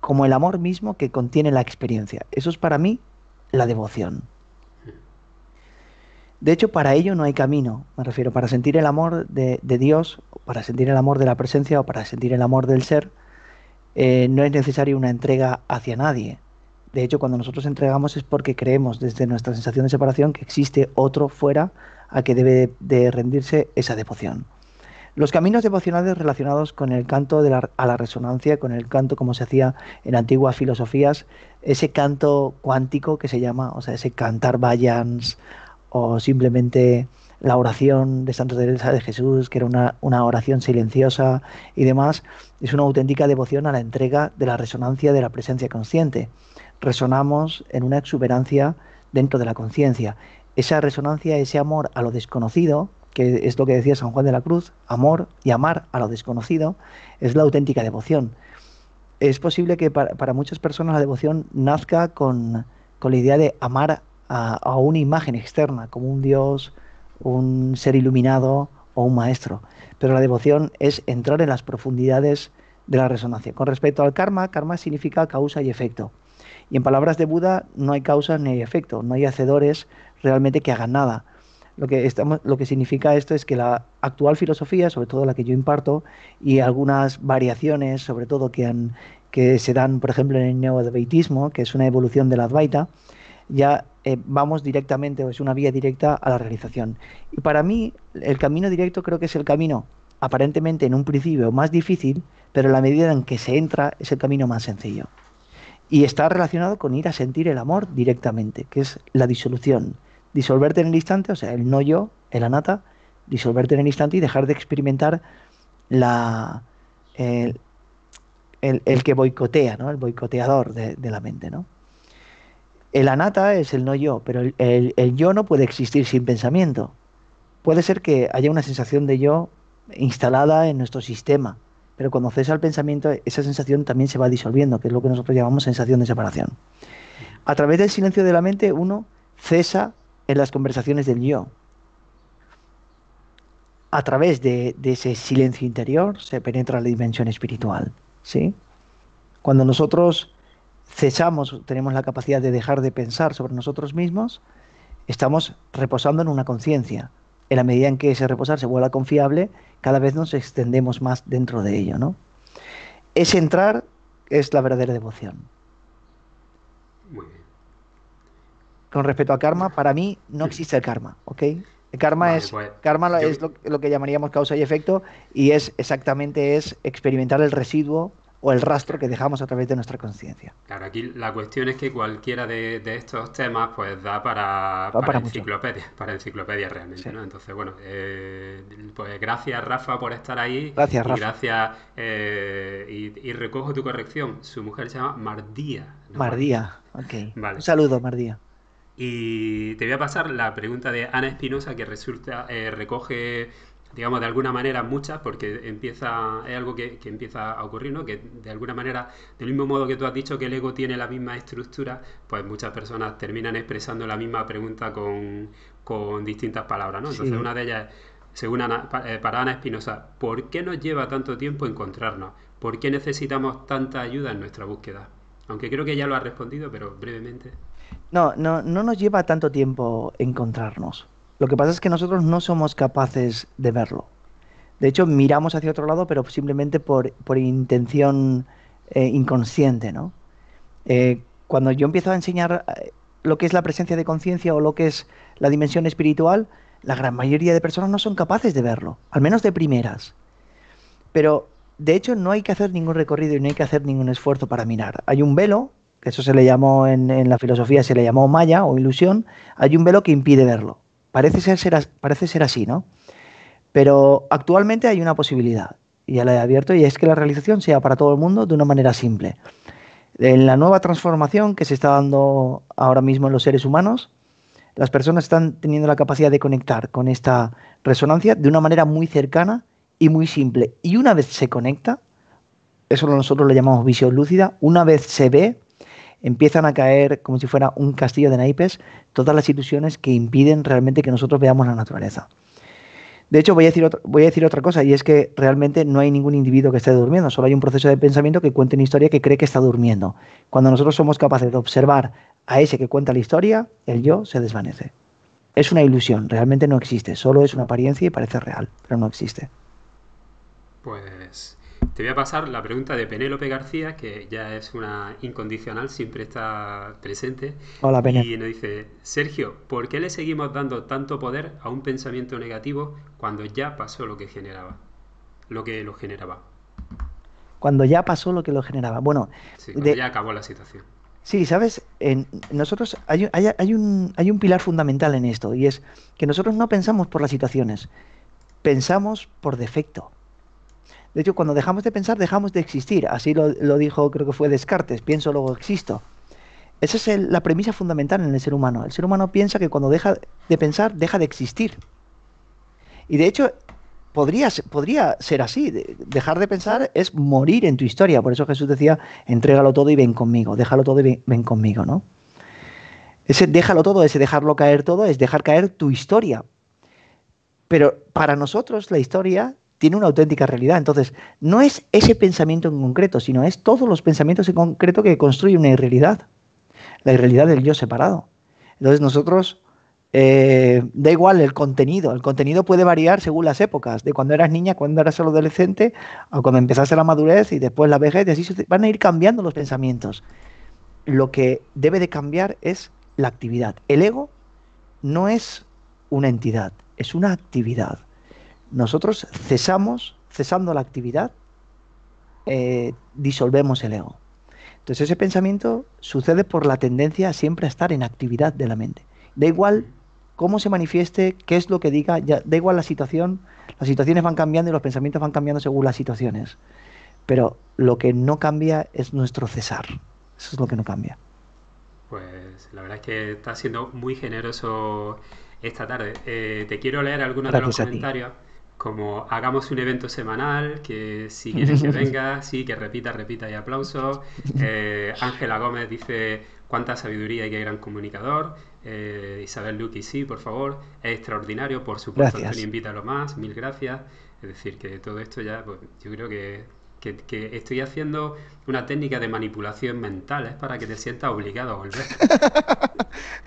como el amor mismo que contiene la experiencia. Eso es para mí la devoción. De hecho, para ello no hay camino, me refiero, para sentir el amor de Dios, para sentir el amor de la presencia o para sentir el amor del ser, no es necesaria una entrega hacia nadie. De hecho, cuando nosotros entregamos es porque creemos desde nuestra sensación de separación que existe otro fuera a que debe de rendirse esa devoción. Los caminos devocionales relacionados con el canto a la resonancia, con el canto como se hacía en antiguas filosofías, ese canto cuántico que se llama, o sea, ese cantar vayans o simplemente la oración de Santa Teresa de Jesús, que era una oración silenciosa y demás, es una auténtica devoción a la entrega de la resonancia de la presencia consciente. Resonamos en una exuberancia dentro de la conciencia. Esa resonancia, ese amor a lo desconocido, que es lo que decía San Juan de la Cruz, amor y amar a lo desconocido, es la auténtica devoción. Es posible que para muchas personas la devoción nazca con la idea de amar a una imagen externa, como un Dios, un ser iluminado o un maestro. Pero la devoción es entrar en las profundidades de la resonancia. Con respecto al karma, karma significa causa y efecto. Y en palabras de Buda, no hay causa ni hay efecto, no hay hacedores realmente que hagan nada. Lo que significa esto es que la actual filosofía, sobre todo la que yo imparto, y algunas variaciones, sobre todo que se dan, por ejemplo, en el neoadvaitismo, que es una evolución del Advaita, ya vamos directamente, o es una vía directa a la realización. Y para mí, el camino directo creo que es el camino, aparentemente en un principio más difícil, pero en la medida en que se entra, es el camino más sencillo. Y está relacionado con ir a sentir el amor directamente, que es la disolución. Disolverte en el instante, o sea, el no yo, el anatta, disolverte en el instante y dejar de experimentar la, el, el que boicotea, ¿no? El boicoteador de la mente, ¿no? El anatta es el no yo, pero el yo no puede existir sin pensamiento. Puede ser que haya una sensación de yo instalada en nuestro sistema, pero cuando cesa el pensamiento, esa sensación también se va disolviendo, que es lo que nosotros llamamos sensación de separación. A través del silencio de la mente, uno cesa en las conversaciones del yo. A través de ese silencio interior se penetra la dimensión espiritual, ¿sí? Cuando nosotros cesamos, tenemos la capacidad de dejar de pensar sobre nosotros mismos, estamos reposando en una conciencia. En la medida en que ese reposar se vuelva confiable, cada vez nos extendemos más dentro de ello, ¿no? Ese entrar es la verdadera devoción. muy bien. Con respecto a karma, para mí no existe el karma, ¿ok? El Vale, pues karma yo, es lo que llamaríamos causa y efecto y es exactamente es experimentar el residuo o el rastro que claro, dejamos a través de nuestra conciencia. claro, aquí la cuestión es que cualquiera de estos temas pues da Va para mucho. para enciclopedia realmente, Sí. ¿no? Entonces, bueno, pues gracias Rafa por estar ahí Gracias, y Rafa. gracias y recojo tu corrección. Su mujer se llama Mardía, no Mardía. Mardía, ok. Un Vale. saludo, Mardía. Y te voy a pasar la pregunta de Ana Espinosa que resulta, recoge, digamos, de alguna manera muchas, porque es algo que empieza a ocurrir, ¿no? Que de alguna manera, del mismo modo que tú has dicho que el ego tiene la misma estructura, pues muchas personas terminan expresando la misma pregunta con distintas palabras, ¿no? Entonces, Sí. una de ellas, según para Ana Espinosa, ¿por qué nos lleva tanto tiempo encontrarnos? ¿Por qué necesitamos tanta ayuda en nuestra búsqueda? Aunque creo que ya lo has respondido, pero brevemente. No nos lleva tanto tiempo encontrarnos. Lo que pasa es que nosotros no somos capaces de verlo. De hecho, miramos hacia otro lado, pero simplemente por intención inconsciente, ¿no? Cuando yo empiezo a enseñar lo que es la presencia de conciencia o lo que es la dimensión espiritual, la gran mayoría de personas no son capaces de verlo, al menos de primeras. Pero de hecho, no hay que hacer ningún recorrido y no hay que hacer ningún esfuerzo para mirar. Hay un velo, que eso se le llamó en la filosofía, se le llamó maya o ilusión. Hay un velo que impide verlo. Parece ser así, ¿no? Pero actualmente hay una posibilidad, y ya la he abierto, y es que la realización sea para todo el mundo de una manera simple. En la nueva transformación que se está dando ahora mismo en los seres humanos, las personas están teniendo la capacidad de conectar con esta resonancia de una manera muy cercana y muy simple. Y una vez se conecta, eso nosotros lo llamamos visión lúcida, una vez se ve, empiezan a caer como si fuera un castillo de naipes todas las ilusiones que impiden realmente que nosotros veamos la naturaleza. De hecho, voy a decir otra cosa, y es que realmente no hay ningún individuo que esté durmiendo, solo hay un proceso de pensamiento que cuenta una historia que cree que está durmiendo. Cuando nosotros somos capaces de observar a ese que cuenta la historia, el yo se desvanece. Es una ilusión, realmente no existe, solo es una apariencia y parece real, pero no existe. Pues te voy a pasar la pregunta de Penélope García, que ya es una incondicional, siempre está presente, Hola, Pene. y nos dice, Sergio, ¿por qué le seguimos dando tanto poder a un pensamiento negativo cuando ya pasó lo que generaba? Lo que lo generaba. Cuando ya pasó lo que lo generaba. Bueno, Sí, cuando de, ya acabó la situación. sí, ¿sabes? En nosotros hay un pilar fundamental en esto, y es que nosotros no pensamos por las situaciones, pensamos por defecto. De hecho, cuando dejamos de pensar, dejamos de existir. Así lo dijo, creo que fue Descartes, pienso, luego existo. Esa es la premisa fundamental en el ser humano. El ser humano piensa que cuando deja de pensar, deja de existir. Y de hecho, podría ser así. Dejar de pensar es morir en tu historia. Por eso Jesús decía, entrégalo todo y ven conmigo. Déjalo todo y ven conmigo, ¿no? Ese déjalo todo, ese dejarlo caer todo, es dejar caer tu historia. Pero para nosotros la historia tiene una auténtica realidad. Entonces, no es ese pensamiento en concreto, sino es todos los pensamientos en concreto que construyen una irrealidad. La irrealidad del yo separado. Entonces nosotros, da igual el contenido puede variar según las épocas, de cuando eras niña, cuando eras adolescente, o cuando empezaste la madurez y después la vejez, y así van a ir cambiando los pensamientos. Lo que debe de cambiar es la actividad. El ego no es una entidad, es una actividad. Nosotros cesando la actividad, disolvemos el ego. Entonces ese pensamiento sucede por la tendencia siempre a estar en actividad de la mente. Da igual cómo se manifieste, qué es lo que diga, ya, da igual la situación, las situaciones van cambiando y los pensamientos van cambiando según las situaciones. Pero lo que no cambia es nuestro cesar. Eso es lo que no cambia. Pues la verdad es que está siendo muy generoso esta tarde. Te quiero leer algunos de los Gracias a ti. comentarios, como hagamos un evento semanal, que si quieres que venga, sí, que repita, repita y aplausos. Ángela Gómez dice, cuánta sabiduría y qué gran comunicador. Isabel Luqui, sí, por favor. Es extraordinario, por supuesto, Antonio, Gracias. invítalo más, mil gracias. Es decir, que todo esto ya, pues yo creo que estoy haciendo una técnica de manipulación mental, es para que te sientas obligado a volver.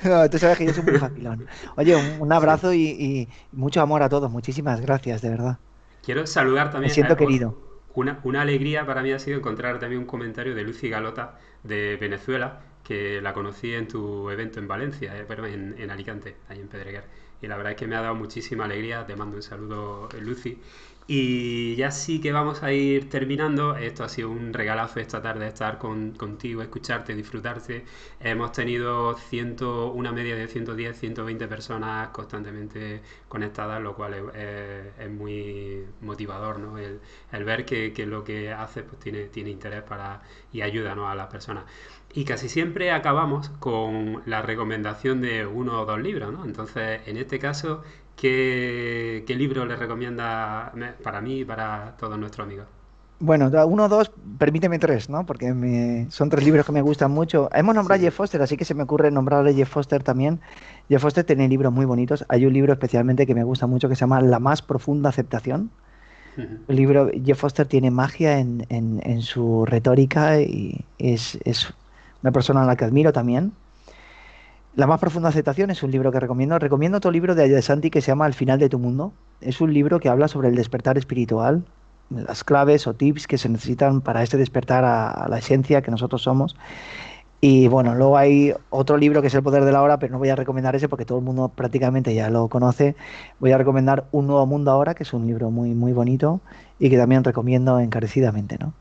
No, tú sabes que yo soy muy facilón. Oye, un Sí. abrazo y mucho amor a todos. Muchísimas gracias, de verdad. Quiero saludar Me también, siento querido. una alegría para mí ha sido encontrar también un comentario de Lucy Galota de Venezuela, que la conocí en tu evento en Valencia, perdón, en Alicante, ahí en Pedreguer. Y la verdad es que me ha dado muchísima alegría, te mando un saludo, Lucy. Y ya sí que vamos a ir terminando. Esto ha sido un regalazo esta tarde estar contigo, escucharte, disfrutarte. Hemos tenido una media de 110, 120 personas constantemente conectadas, lo cual es muy motivador, ¿no? El ver que lo que haces pues, tiene interés y ayuda, ¿no? a las personas. Y casi siempre acabamos con la recomendación de uno o dos libros, ¿no? Entonces, en este caso, ¿qué libro le recomienda para mí y para todos nuestros amigos? Bueno, uno, dos, permíteme tres, ¿no? Porque son tres libros que me gustan mucho. Hemos Sí, nombrado a sí. Jeff Foster, así que se me ocurre nombrar a Jeff Foster también. Jeff Foster tiene libros muy bonitos. Hay un libro especialmente que me gusta mucho que se llama La más profunda aceptación. El libro, Jeff Foster tiene magia en su retórica y es una persona a la que admiro también. La más profunda aceptación es un libro que recomiendo. Recomiendo otro libro de Ayasanti que se llama Al final de tu mundo. Es un libro que habla sobre el despertar espiritual, las claves o tips que se necesitan para este despertar a la esencia que nosotros somos. Y bueno, luego hay otro libro que es El poder de la hora, pero no voy a recomendar ese porque todo el mundo prácticamente ya lo conoce. Voy a recomendar Un nuevo mundo ahora, que es un libro muy, muy bonito y que también recomiendo encarecidamente, ¿no?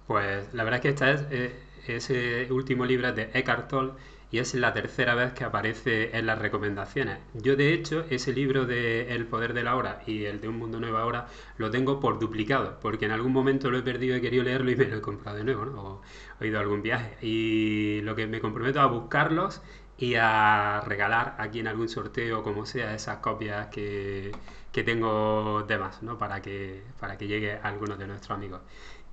Pues la verdad es que ese último libro es de Eckhart Tolle y es la tercera vez que aparece en las recomendaciones. Yo de hecho ese libro de El poder de la hora y el de Un mundo nuevo ahora lo tengo por duplicado, porque en algún momento lo he perdido, he querido leerlo y me lo he comprado de nuevo, ¿no? O he ido a algún viaje. Y lo que me comprometo a buscarlos y a regalar aquí en algún sorteo, como sea, esas copias que tengo de más, ¿no? Para que llegue a algunos de nuestros amigos.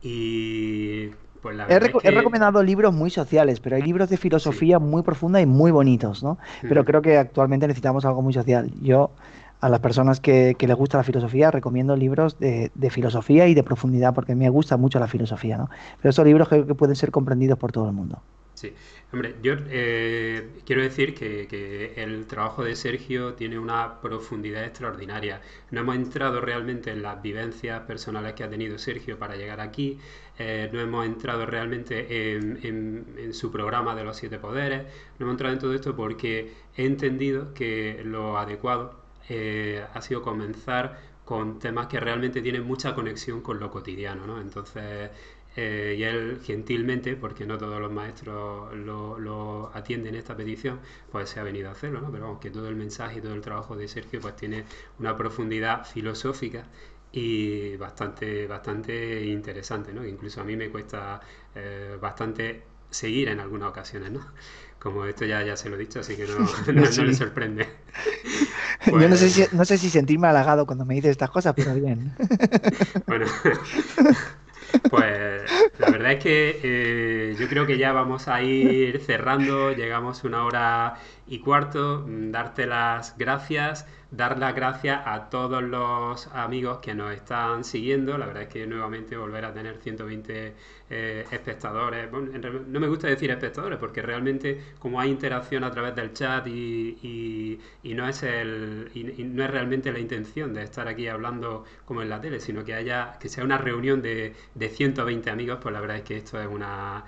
Y pues la verdad es He que recomendado libros muy sociales, pero hay libros de sí. filosofía muy profunda y muy bonitos, ¿no? Pero Ujú. creo que actualmente necesitamos algo muy social. Yo, a las personas que les gusta la filosofía, recomiendo libros de filosofía y de profundidad, porque me gusta mucho la filosofía, ¿no? Pero estos libros creo que pueden ser comprendidos por todo el mundo. Sí, hombre, yo quiero decir que el trabajo de Sergio tiene una profundidad extraordinaria. No hemos entrado realmente en las vivencias personales que ha tenido Sergio para llegar aquí, no hemos entrado realmente en su programa de los siete poderes, no hemos entrado en todo esto porque he entendido que lo adecuado ha sido comenzar con temas que realmente tienen mucha conexión con lo cotidiano, ¿no? Entonces, y él gentilmente, porque no todos los maestros lo atienden esta petición, pues se ha venido a hacerlo, ¿no? Pero vamos, que todo el mensaje y todo el trabajo de Sergio pues tiene una profundidad filosófica y bastante interesante, ¿no? Que incluso a mí me cuesta bastante seguir en algunas ocasiones, ¿no? Como esto ya se lo he dicho, así que no le Sí. sorprende. Yo no sé Pues no sé si sentirme halagado cuando me dices estas cosas, pero bien. bueno, pues la verdad es que yo creo que ya vamos a ir cerrando, llegamos una hora y cuarto, darte las gracias, dar las gracias a todos los amigos que nos están siguiendo, la verdad es que nuevamente volver a tener 120 espectadores, bueno, no me gusta decir espectadores porque realmente como hay interacción a través del chat y no es y no es realmente la intención de estar aquí hablando como en la tele, sino que sea una reunión de 120 amigos, pues la verdad es que esto es una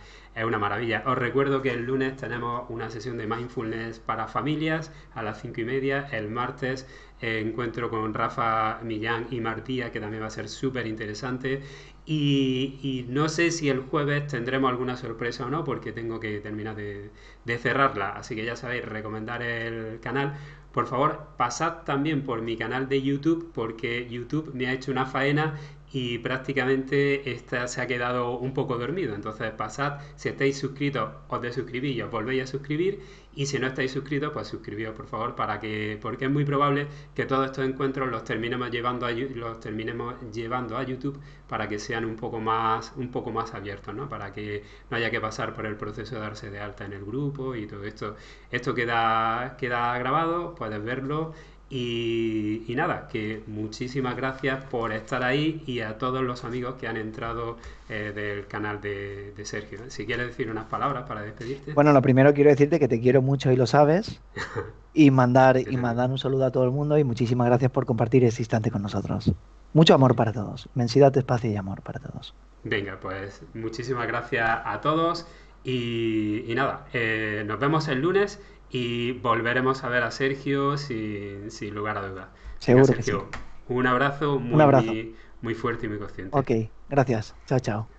maravilla. Os recuerdo que el lunes tenemos una sesión de mindfulness para familias a las 5:30. El martes encuentro con Rafa Millán y Martía, que también va a ser súper interesante. Y no sé si el jueves tendremos alguna sorpresa o no, porque tengo que terminar de cerrarla. Así que ya sabéis, recomendar el canal. Por favor, pasad también por mi canal de YouTube, porque YouTube me ha hecho una faena y prácticamente esta se ha quedado un poco dormido. Entonces pasad, si estáis suscritos, os desuscribís y os volvéis a suscribir. Y si no estáis suscritos, pues suscribíos por favor, porque es muy probable que todos estos encuentros los terminemos llevando a YouTube para que sean un poco más abiertos, ¿no? Para que no haya que pasar por el proceso de darse de alta en el grupo y todo esto. Esto queda grabado, puedes verlo y nada, que muchísimas gracias por estar ahí y a todos los amigos que han entrado del canal de Sergio. Si quieres decir unas palabras para despedirte. Bueno, lo primero quiero decirte que te quiero mucho y lo sabes. Yo Y también. mandar un saludo a todo el mundo y muchísimas gracias por compartir este instante con nosotros. Mucho amor para todos. Inmensidad, espacio y amor para todos. Venga, pues muchísimas gracias a todos y nada, nos vemos el lunes y volveremos a ver a Sergio sin lugar a dudas. Venga, Seguro que sí. Sergio, un abrazo Un abrazo. muy fuerte y muy consciente. Ok, gracias. Chao, chao.